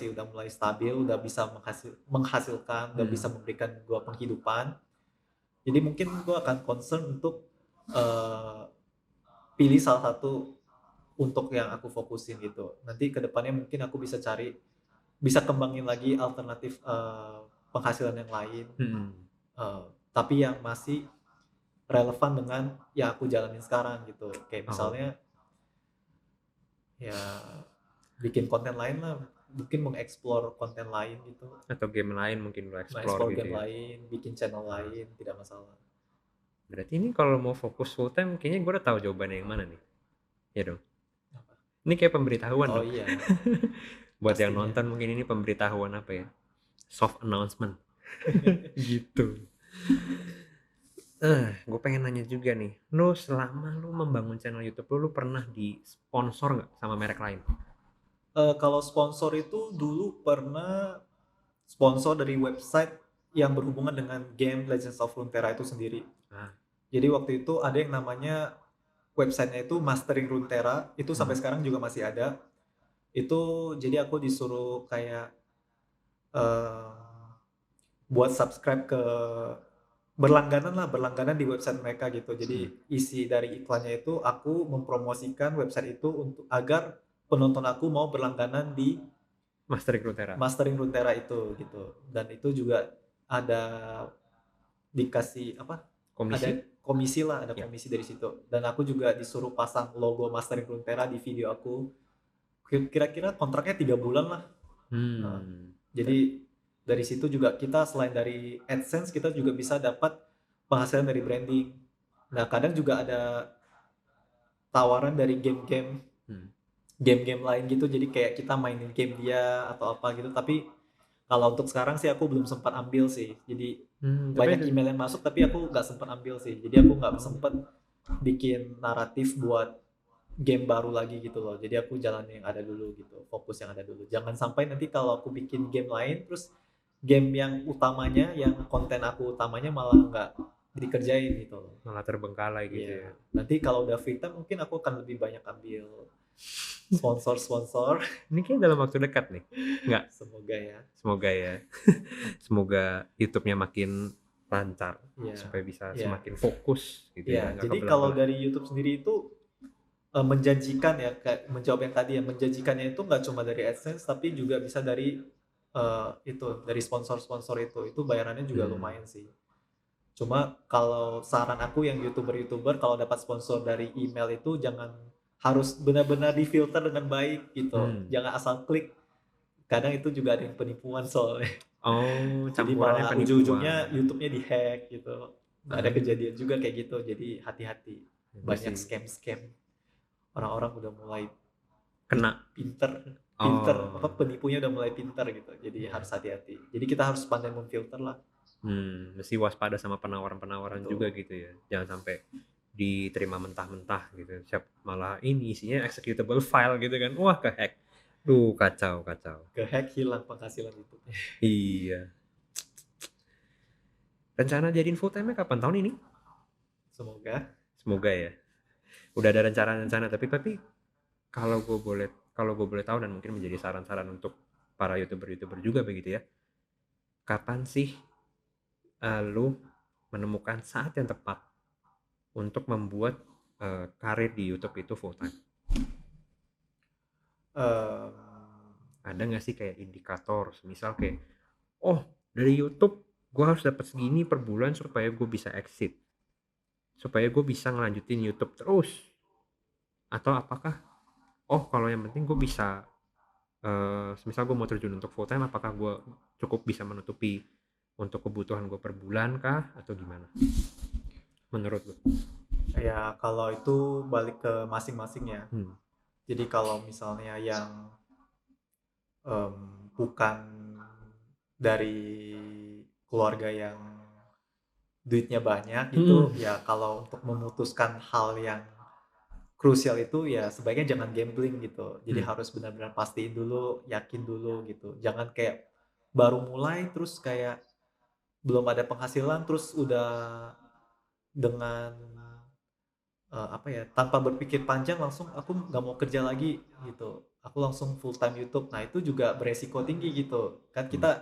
stabil, udah bisa menghasilkan, udah bisa memberikan gua penghidupan. Jadi mungkin gua akan concern untuk pilih salah satu untuk yang aku fokusin gitu. Nanti kedepannya mungkin aku bisa kembangin lagi alternatif penghasilan yang lain. Tapi yang masih relevan dengan yang aku jalanin sekarang gitu. Kayak misalnya ya bikin konten lain lah, mungkin mengeksplor konten lain gitu. Atau game lain mungkin lo Mengeksplor gitu game ya. lain, bikin channel lain, tidak masalah. Berarti ini kalau mau fokus full time kayaknya gue udah tahu jawabannya yang mana nih. Ya dong. Ini kayak pemberitahuan dong. Iya. Buat yang nonton mungkin ini pemberitahuan apa ya? Soft announcement. Gitu. Gue pengen nanya juga nih, selama lu membangun channel YouTube lu pernah di-sponsor nggak sama merek lain? Kalau sponsor itu dulu pernah sponsor dari website yang berhubungan dengan game Legends of Runeterra itu sendiri. Jadi waktu itu ada yang namanya websitenya itu Mastering Runeterra, itu sampai sekarang juga masih ada. Itu jadi aku disuruh kayak buat subscribe ke berlangganan di website mereka gitu. Jadi isi dari iklannya itu aku mempromosikan website itu untuk agar penonton aku mau berlangganan di Mastering Runeterra itu gitu. Dan itu juga ada dikasih komisi dari situ. Dan aku juga disuruh pasang logo Mastering Runeterra di video aku. Kira-kira kontraknya 3 bulan lah. Jadi dari situ juga kita selain dari AdSense kita juga bisa dapat penghasilan dari branding. Nah kadang juga ada tawaran dari game-game Hmm. game-game lain gitu, jadi kayak kita mainin game dia atau apa gitu. Tapi kalau untuk sekarang sih aku belum sempat ambil sih, jadi Tapi banyak email yang masuk tapi aku nggak sempat ambil sih, jadi aku nggak sempet bikin naratif buat game baru lagi gitu loh. Jadi aku jalan yang ada dulu gitu, fokus yang ada dulu. Jangan sampai nanti kalau aku bikin game lain, terus game yang utamanya, yang konten aku utamanya malah nggak dikerjain gitu loh. malah terbengkalai gitu ya. Iya, nanti kalau udah free time mungkin aku akan lebih banyak ambil sponsor. Ini kayak dalam waktu dekat nih. Nggak, Semoga ya. semoga ya. Semoga YouTube-nya makin lancar Iya. supaya bisa Iya. semakin fokus gitu ya. Iya, nggak jadi kebelah-belah. kalau dari YouTube sendiri itu menjanjikan ya, kayak menjawab yang tadi ya, menjanjikannya itu nggak cuma dari AdSense tapi juga bisa dari itu, dari sponsor-sponsor itu bayarannya juga lumayan sih. Cuma kalau saran aku yang YouTuber kalau dapat sponsor dari email itu jangan, harus benar-benar difilter dengan baik gitu. Jangan asal klik. Kadang itu juga ada yang penipuan soalnya. Oh, Jadi campurannya malah penipuan. ujung-ujungnya YouTube-nya dihack gitu. Ada kejadian juga kayak gitu. Jadi hati-hati. Banyak Mesti scam-scam. Orang-orang udah mulai kena. pinter, Oh. apa, penipunya udah mulai pinter gitu. Jadi harus hati-hati. Jadi kita harus pandai memfilter lah. Mesti waspada sama penawaran-penawaran Betul. juga gitu ya. Jangan sampai diterima mentah-mentah gitu. Malah ini isinya executable file gitu kan. Wah, kehack. Kacau. Kehack, hilang penghasilan YouTube-nya. Iya. Rencana jadiin full time-nya kapan? Tahun ini? Semoga ya. Udah ada rencana-rencana, tapi kalau gue boleh tahu dan mungkin menjadi saran-saran untuk para YouTuber juga begitu ya. Kapan sih lu menemukan saat yang tepat untuk membuat karir di YouTube itu full time? Ada nggak sih kayak indikator, misal kayak, oh dari YouTube gue harus dapat segini per bulan supaya gue bisa exit, supaya gue bisa ngelanjutin YouTube terus, atau apakah kalau yang penting gue bisa misal gue mau terjun untuk full time, apakah gue cukup bisa menutupi untuk kebutuhan gue per bulan kah, atau gimana menurut lo? Ya kalau itu balik ke masing-masing ya. Jadi kalau misalnya yang bukan dari keluarga yang duitnya banyak gitu, ya kalau untuk memutuskan hal yang krusial itu ya sebaiknya jangan gambling gitu. Jadi harus benar-benar pastiin dulu, yakin dulu gitu. Jangan kayak baru mulai terus kayak belum ada penghasilan terus udah dengan apa ya, tanpa berpikir panjang langsung aku nggak mau kerja lagi gitu, aku langsung full time YouTube. Nah itu juga beresiko tinggi gitu kan. Kita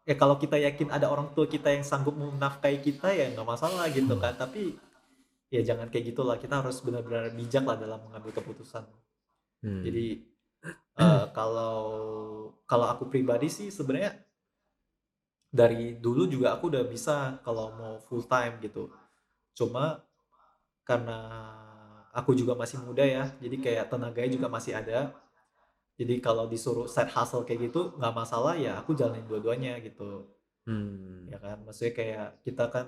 ya kalau kita yakin ada orang tua kita yang sanggup menafkahi kita ya nggak masalah gitu kan. Tapi ya jangan kayak gitulah, kita harus benar-benar bijak lah dalam mengambil keputusan. Jadi kalau aku pribadi sih sebenarnya dari dulu juga aku udah bisa kalau mau full time gitu. Cuma karena aku juga masih muda ya, jadi kayak tenaganya juga masih ada. Jadi kalau disuruh side hustle kayak gitu nggak masalah, ya aku jalanin dua-duanya gitu. Ya kan, maksudnya kayak kita kan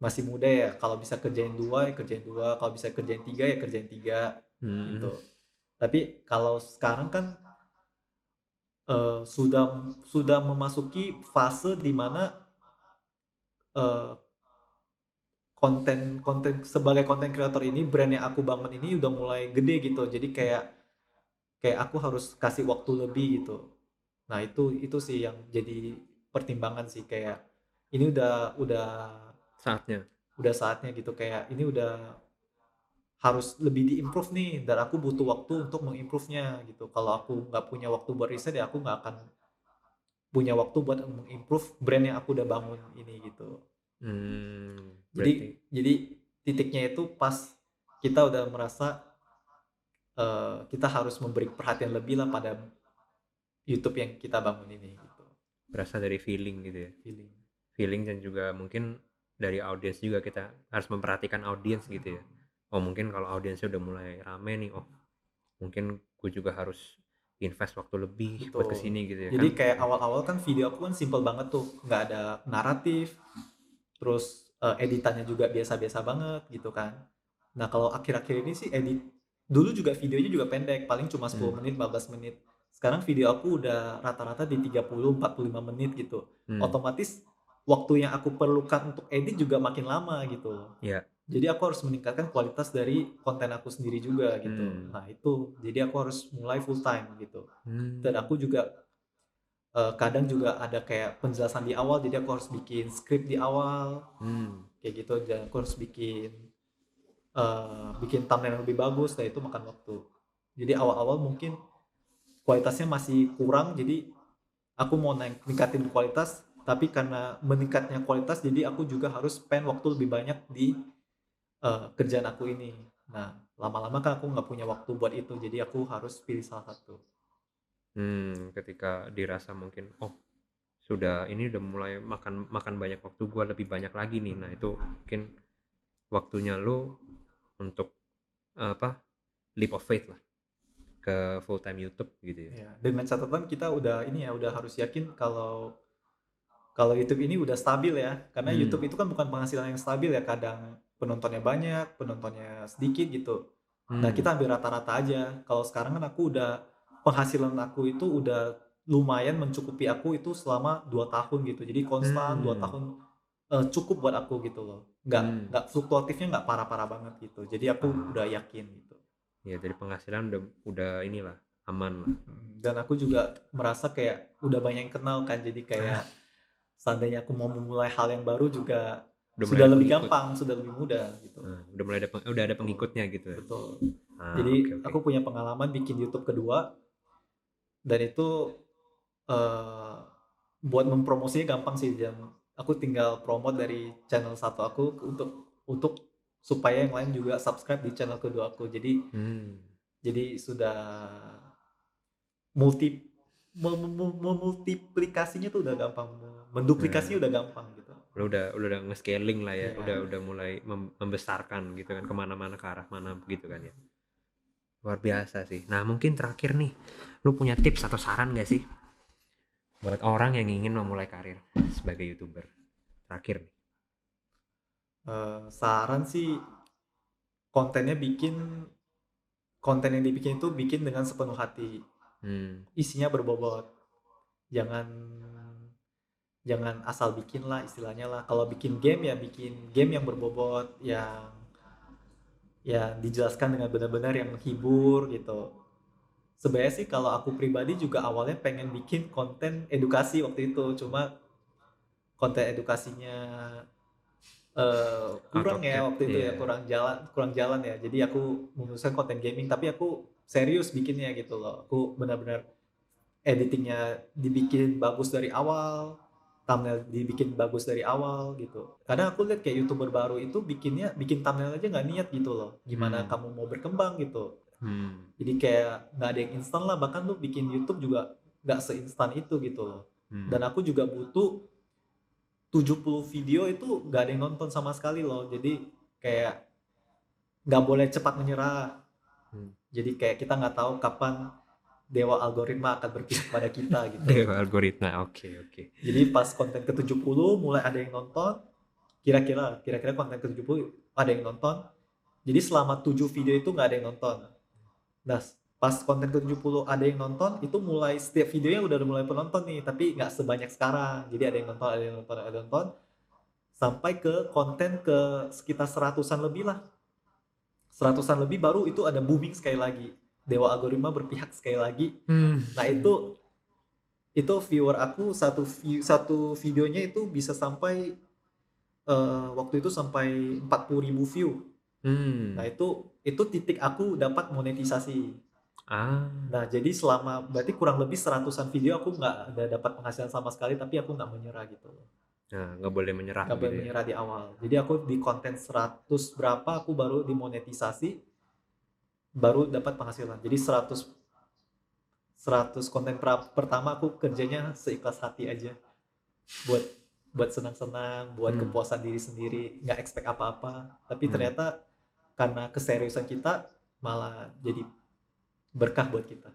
masih muda ya, kalau bisa kerjain dua ya kerjain dua, kalau bisa kerjain tiga ya kerjain tiga gitu. Tapi kalau sekarang kan sudah memasuki fase dimana konten sebagai konten kreator ini, brand yang aku bangun ini udah mulai gede gitu. Jadi kayak aku harus kasih waktu lebih gitu. Nah itu sih yang jadi pertimbangan sih, kayak ini udah saatnya gitu, kayak ini udah harus lebih diimprove nih dan aku butuh waktu untuk mengimprove-nya gitu. Kalau aku nggak punya waktu buat riset ya aku nggak akan punya waktu buat mengimprove brand yang aku udah bangun ini gitu. Jadi titiknya itu pas kita udah merasa kita harus memberi perhatian lebih lah pada YouTube yang kita bangun ini gitu. Berasal dari feeling gitu ya. Feeling dan juga mungkin dari audiens juga, kita harus memperhatikan audiens gitu ya. Mungkin kalau audiensnya udah mulai rame nih, mungkin gue juga harus invest waktu lebih buat kesini gitu ya. Jadi kayak awal-awal kan video aku kan simple banget tuh, nggak ada naratif, terus editannya juga biasa-biasa banget gitu kan. Nah, kalau akhir-akhir ini sih edit dulu juga videonya juga pendek, paling cuma 10 Hmm. menit, 15 menit. Sekarang video aku udah rata-rata di 30-45 menit gitu. Hmm. Otomatis waktu yang aku perlukan untuk edit juga makin lama gitu loh. Ya. Jadi aku harus meningkatkan kualitas dari konten aku sendiri juga gitu. Hmm. Nah, itu jadi aku harus mulai full time gitu. Dan Hmm. aku juga kadang juga ada kayak penjelasan di awal, jadi aku harus bikin skrip di awal Hmm. kayak gitu, dan aku harus bikin thumbnail yang lebih bagus, dan itu makan waktu. Jadi awal-awal mungkin kualitasnya masih kurang, jadi aku mau ningkatin kualitas, tapi karena meningkatnya kualitas jadi aku juga harus spend waktu lebih banyak di kerjaan aku ini. Nah, lama-lama kan aku nggak punya waktu buat itu, jadi aku harus pilih salah satu. Ketika dirasa mungkin sudah ini udah mulai makan banyak waktu, gua lebih banyak lagi nih. Nah, itu mungkin waktunya lu untuk apa? Leap of faith lah ke full time YouTube gitu ya. Ya, dengan catatan kita udah ini ya, udah harus yakin kalau YouTube ini udah stabil ya, karena YouTube itu kan bukan penghasilan yang stabil ya, kadang penontonnya banyak, penontonnya sedikit gitu. Nah, Hmm. kita ambil rata-rata aja. Kalau sekarang kan penghasilan aku itu udah lumayan mencukupi aku itu selama 2 tahun gitu. Jadi konstan 2 Hmm. tahun cukup buat aku gitu loh. Hmm. Nggak fluktuatifnya nggak parah-parah banget gitu. Jadi aku udah yakin gitu. Ya, dari penghasilan udah inilah aman lah. Dan aku juga merasa kayak udah banyak yang kenal kan. Jadi kayak seandainya aku mau memulai hal yang baru juga Udah mulai sudah ada lebih pengikut. gampang, sudah lebih mudah gitu. Udah ada pengikutnya gitu ya. Betul. Oke, Jadi oke. aku punya pengalaman bikin YouTube kedua, dan itu eh, buat mempromosinya gampang sih, dan aku tinggal promote dari channel satu aku untuk supaya yang lain juga subscribe di channel kedua aku. Jadi sudah multi memultiplikasinya tuh udah gampang, menduplikasinya Nah, udah gampang gitu. lu udah nge-scaling lah ya, Iya. udah mulai membesarkan gitu kan, kemana-mana ke arah mana gitu kan ya. Luar biasa sih. Nah, mungkin terakhir nih, lu punya tips atau saran gak sih buat orang yang ingin memulai karir sebagai YouTuber? Terakhir nih. Saran sih, kontennya konten yang dibikin itu bikin dengan sepenuh hati, isinya berbobot, jangan jangan asal bikin lah istilahnya lah. Kalau bikin game ya bikin game yang berbobot, yang dijelaskan dengan benar-benar yang menghibur gitu. Sebenarnya sih kalau aku pribadi juga awalnya pengen bikin konten edukasi waktu itu, cuma konten edukasinya Out kurang of ya depth, waktu itu ya, ya. kurang jalan ya. Jadi aku memutuskan konten gaming, tapi aku serius bikinnya gitu loh. Aku benar-benar editingnya dibikin bagus dari awal, thumbnail dibikin bagus dari awal gitu. Kadang aku lihat kayak YouTuber baru itu bikin thumbnail aja nggak niat gitu loh. Gimana Hmm. kamu mau berkembang gitu. Hmm. Jadi kayak nggak ada yang instan lah, bahkan lu bikin YouTube juga nggak seinstan itu gitu loh. Dan aku juga butuh 70 video itu nggak ada yang nonton sama sekali loh. Jadi kayak nggak boleh cepat menyerah. Jadi kayak kita nggak tahu kapan dewa algoritma akan berpihak pada kita gitu. Dewa algoritma, oke. Jadi pas konten ke-70 mulai ada yang nonton, kira-kira konten ke-70 ada yang nonton. Jadi selama 7 video itu nggak ada yang nonton. Nah, pas konten ke-70 ada yang nonton, itu mulai setiap videonya udah mulai penonton nih, tapi nggak sebanyak sekarang. Jadi ada yang nonton, ada yang nonton, ada yang nonton, sampai ke konten ke sekitar seratusan lebih lah. Seratusan lebih baru itu ada booming sekali lagi. Dewa algoritma berpihak sekali lagi. Nah, itu viewer aku satu videonya itu bisa sampai waktu itu sampai 40.000 view. Nah, itu titik aku dapat monetisasi. Nah, jadi berarti kurang lebih seratusan video aku nggak ada dapat penghasilan sama sekali, tapi aku nggak menyerah gitu loh. Nah, nggak boleh menyerah Nggak gitu boleh ya. menyerah di awal. Jadi aku di konten 100 berapa aku baru dimonetisasi, baru dapat penghasilan. Jadi 100 konten pertama aku kerjanya seikhlas hati aja, buat buat senang-senang, buat kepuasan diri sendiri, nggak expect apa-apa. Tapi ternyata karena keseriusan kita malah jadi berkah buat kita.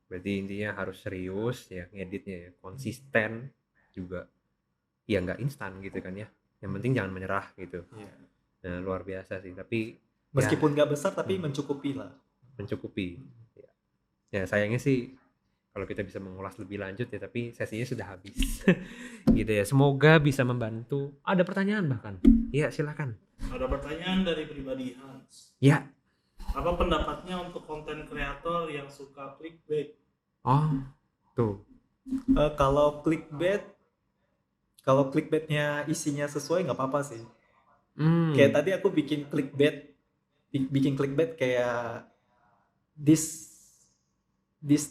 Berarti intinya harus serius ya, ngeditnya ya, konsisten juga. Ya nggak instan gitu kan ya. Yang penting jangan menyerah gitu. Iya. luar biasa sih, tapi ya Meskipun nggak besar tapi Hmm. mencukupi lah. mencukupi. Ya sayangnya sih kalau kita bisa mengulas lebih lanjut ya, tapi sesinya sudah habis. Gitu ya. Semoga bisa membantu. Ada pertanyaan bahkan. Iya, silakan. Ada pertanyaan dari pribadi Hans. Ya. Apa pendapatnya untuk konten kreator yang suka clickbait? Oh, tuh. Kalau clickbaitnya isinya sesuai nggak apa-apa sih. Kayak tadi aku bikin clickbait kayak this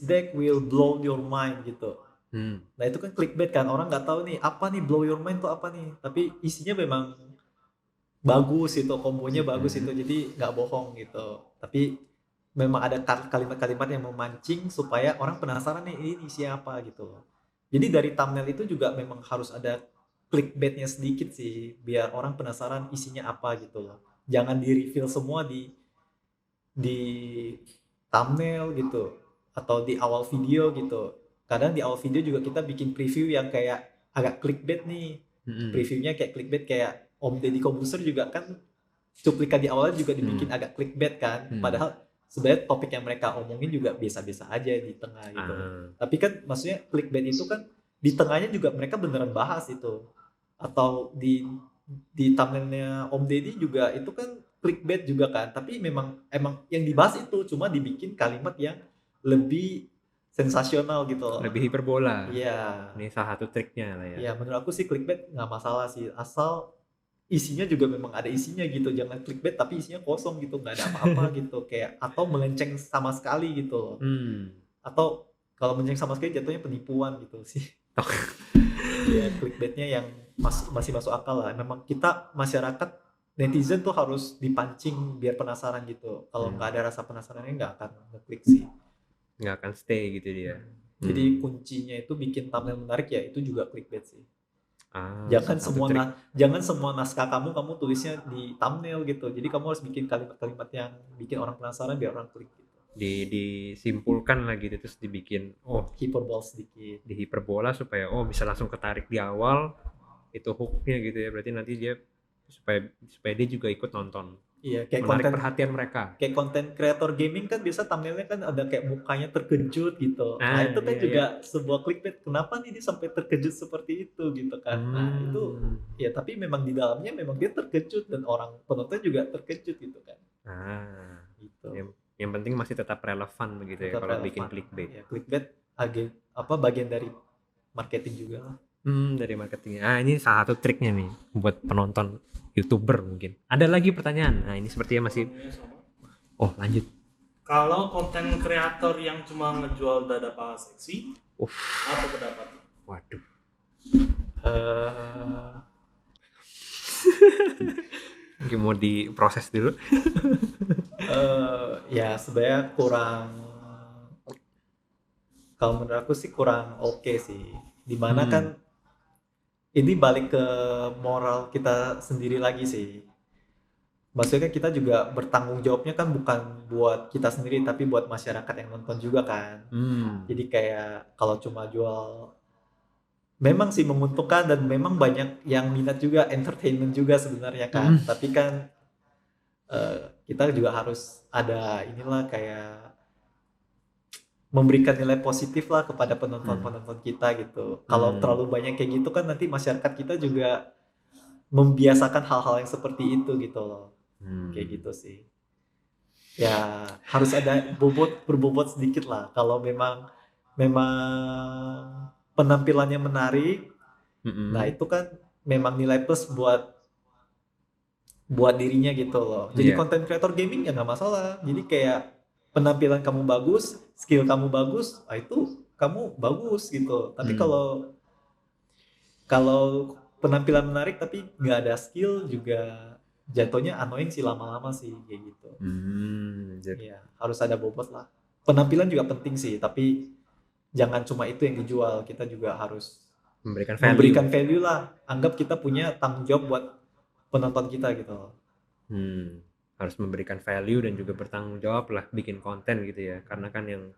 deck will blow your mind gitu. Nah itu kan clickbait kan, orang nggak tahu nih apa nih blow your mind tuh apa nih, tapi isinya memang bagus itu, kombonya bagus itu, jadi nggak bohong gitu. Tapi memang ada kalimat-kalimat yang memancing supaya orang penasaran nih ini isinya apa gitu. Jadi dari thumbnail itu juga memang harus ada clickbaitnya sedikit sih, biar orang penasaran isinya apa gitu loh. Jangan di reveal semua di thumbnail gitu atau di awal video gitu. Kadang di awal video juga kita bikin preview yang kayak agak clickbait nih. Previewnya kayak clickbait, kayak Om Deddy Kobuser juga kan cuplikan di awalnya juga dibikin agak clickbait kan. Padahal sebenarnya topik yang mereka omongin juga biasa-biasa aja di tengah gitu. Tapi kan maksudnya clickbait itu kan di tengahnya juga mereka beneran bahas itu. Atau di thumbnailnya Om Deddy juga itu kan clickbait juga kan, tapi emang yang dibahas itu cuma dibikin kalimat yang lebih sensasional gitu loh. Lebih hiperbola. Iya. Ini salah satu triknya lah ya. Iya, menurut aku sih clickbait nggak masalah sih, asal isinya juga memang ada isinya gitu. Jangan clickbait tapi isinya kosong gitu, nggak ada apa-apa gitu, kayak atau melenceng sama sekali gitu loh. Atau kalau melenceng sama sekali jatuhnya penipuan gitu sih. Ya, clickbaitnya yang masih masuk akal lah. Memang kita masyarakat netizen tuh harus dipancing biar penasaran gitu. Kalau nggak ada rasa penasarannya nggak akan ngeklik sih. Nggak akan stay gitu dia. Jadi kuncinya itu bikin thumbnail menarik ya, itu juga clickbait sih. Jangan semua naskah kamu tulisnya di thumbnail gitu. Jadi kamu harus bikin kalimat-kalimat yang bikin orang penasaran biar orang klik gitu. Disimpulkan lagi gitu, terus dibikin hiperbola sedikit, di hiperbola supaya bisa langsung ketarik di awal, itu hooknya gitu ya. Berarti nanti dia supaya dia juga ikut nonton. Iya, kayak menarik perhatian mereka. Kayak konten kreator gaming kan biasa thumbnailnya kan ada kayak mukanya terkejut gitu. Nah itu kan juga sebuah clickbait. Kenapa nih dia sampai terkejut seperti itu gitu kan? Nah itu ya, tapi memang di dalamnya memang dia terkejut dan orang penonton juga terkejut gitu kan. Gitu. Yang penting masih tetap relevan begitu ya kalau bikin clickbait. Ya, clickbait bagian dari marketing juga lah. Dari marketingnya. Ini salah satu triknya nih buat penonton YouTuber mungkin. Ada lagi pertanyaan? Nah ini sepertinya masih. Lanjut. Kalau konten kreator yang cuma ngejual dada paha seksi, apa pendapat? Waduh. Mungkin mau diproses dulu. Ya sebenarnya kalau menurut aku sih kurang oke sih. Dimana kan ini balik ke moral kita sendiri lagi sih. Maksudnya kita juga bertanggung jawabnya kan bukan buat kita sendiri tapi buat masyarakat yang nonton juga kan. Jadi kayak kalau cuma jual, memang sih menguntungkan dan memang banyak yang minat juga, entertainment juga sebenarnya kan. Tapi kan kita juga harus ada inilah kayak memberikan nilai positif lah kepada penonton-penonton kita gitu. Kalau terlalu banyak kayak gitu kan nanti masyarakat kita juga membiasakan hal-hal yang seperti itu gitu loh. Kayak gitu sih. Ya harus ada berbobot sedikit lah. Kalau memang penampilannya menarik, nah itu kan memang nilai plus buat dirinya gitu loh. Jadi konten creator gaming ya nggak masalah. Jadi kayak penampilan kamu bagus, skill kamu bagus, itu kamu bagus gitu. Tapi kalau penampilan menarik tapi nggak ada skill juga jatuhnya annoying sih lama-lama sih kayak gitu. Ya, harus ada bobot lah. Penampilan juga penting sih, tapi jangan cuma itu yang dijual. Kita juga harus memberikan value lah. Anggap kita punya tanggung jawab buat penonton kita gitu. Harus memberikan value dan juga bertanggung jawab lah bikin konten gitu ya, karena kan yang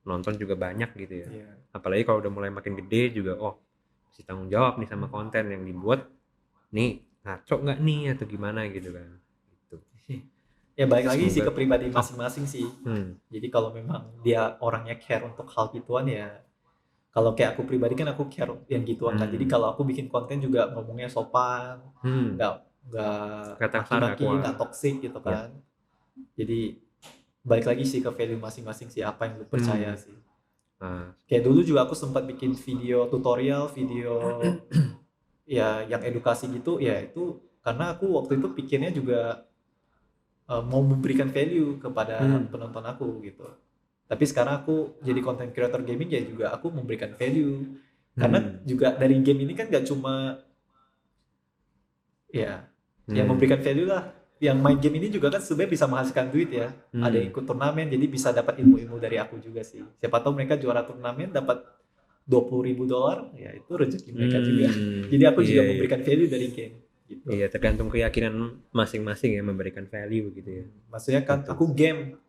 nonton juga banyak gitu ya. Apalagi kalau udah mulai makin gede juga mesti tanggung jawab nih sama konten yang dibuat nih, ngaco nggak nih atau gimana gitu kan. Gitu. Ya balik lagi sih ke Semoga pribadi masing-masing sih. Jadi kalau memang dia orangnya care untuk hal gituan ya, kalau kayak aku pribadi kan aku care yang gituan kan. Jadi kalau aku bikin konten juga ngomongnya sopan, nggak kata kasar nggak maki-maki, nggak kuat. toxic gitu Ya. kan. Jadi balik lagi sih ke value masing-masing sih, apa yang lu percaya sih. Kayak dulu juga aku sempat bikin video tutorial, video ya yang edukasi gitu, ya itu karena aku waktu itu pikirnya juga mau memberikan value kepada penonton aku gitu. Tapi sekarang aku jadi content creator gaming ya juga aku memberikan value. Karena juga dari game ini kan gak cuma ya memberikan value lah. Yang main game ini juga kan sebenarnya bisa menghasilkan duit ya. Ada yang ikut turnamen jadi bisa dapat ilmu-ilmu dari aku juga sih. Siapa tahu mereka juara turnamen dapat $20,000, ya itu rezeki mereka juga. Jadi aku juga memberikan value dari game. Gitu. Iya, tergantung keyakinan masing-masing ya memberikan value gitu ya. Maksudnya kan aku game,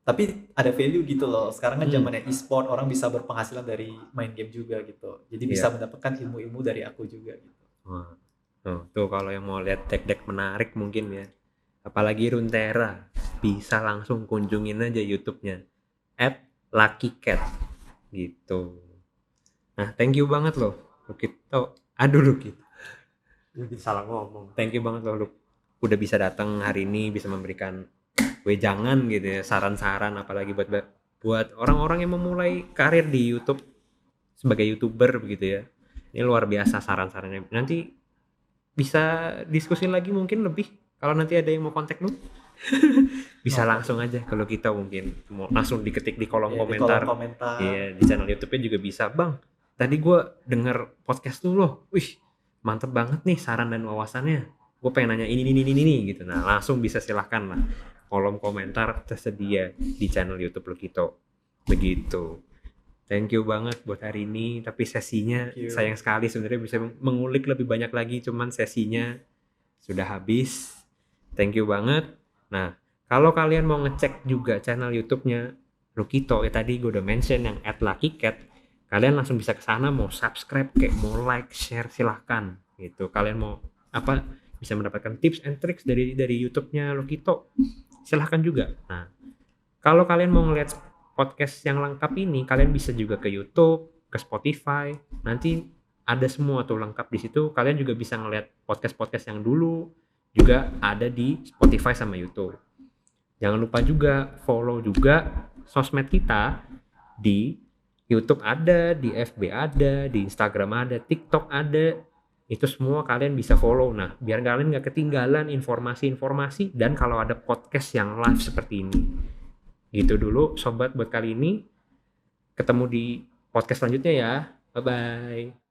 tapi ada value gitu loh. Sekarang kan zamannya e-sport, orang bisa berpenghasilan dari main game juga gitu. Jadi bisa mendapatkan ilmu-ilmu dari aku juga gitu. Tuh kalau yang mau lihat deck-deck menarik mungkin ya, apalagi Runeterra, bisa langsung kunjungin aja YouTube-nya @LuckyCat gitu. Nah, thank you banget loh Lukito. Salah ngomong. Thank you banget loh, Luk. Udah bisa datang hari ini, bisa memberikan wejangan gitu ya, saran-saran apalagi buat orang-orang yang memulai karir di YouTube sebagai YouTuber begitu ya. Ini luar biasa saran-sarannya. Nanti bisa diskusin lagi mungkin lebih kalau nanti ada yang mau kontak lu. Bisa langsung aja kalau kita mungkin mau langsung diketik di kolom komentar. Iya, di channel YouTube-nya juga bisa. Bang, tadi gue denger podcast lu loh. Wih, mantep banget nih saran dan wawasannya. Gue pengen nanya ini gitu. Nah, langsung bisa silahkan lah. Kolom komentar tersedia di channel YouTube Lukito. Begitu. Thank you banget buat hari ini. Tapi sesinya sayang sekali sebenarnya bisa mengulik lebih banyak lagi. Cuman sesinya sudah habis. Thank you banget. Nah, kalau kalian mau ngecek juga channel YouTube-nya Lukito, ya tadi gue udah mention yang @LuckyCat. Kalian langsung bisa ke sana, mau subscribe, kayak mau like, share, silahkan gitu. Kalian mau apa bisa mendapatkan tips and tricks dari YouTube-nya Lukito, silahkan juga. Nah, kalau kalian mau ngeliat podcast yang lengkap ini, kalian bisa juga ke YouTube, ke Spotify. Nanti ada semua tuh lengkap di situ. Kalian juga bisa ngeliat podcast-podcast yang dulu juga ada di Spotify sama YouTube. Jangan lupa juga follow juga sosmed kita di YouTube ada, di FB ada, di Instagram ada, TikTok ada. Itu semua kalian bisa follow. Nah, biar kalian gak ketinggalan informasi-informasi dan kalau ada podcast yang live seperti ini. Gitu dulu sobat buat kali ini. Ketemu di podcast selanjutnya ya. Bye-bye.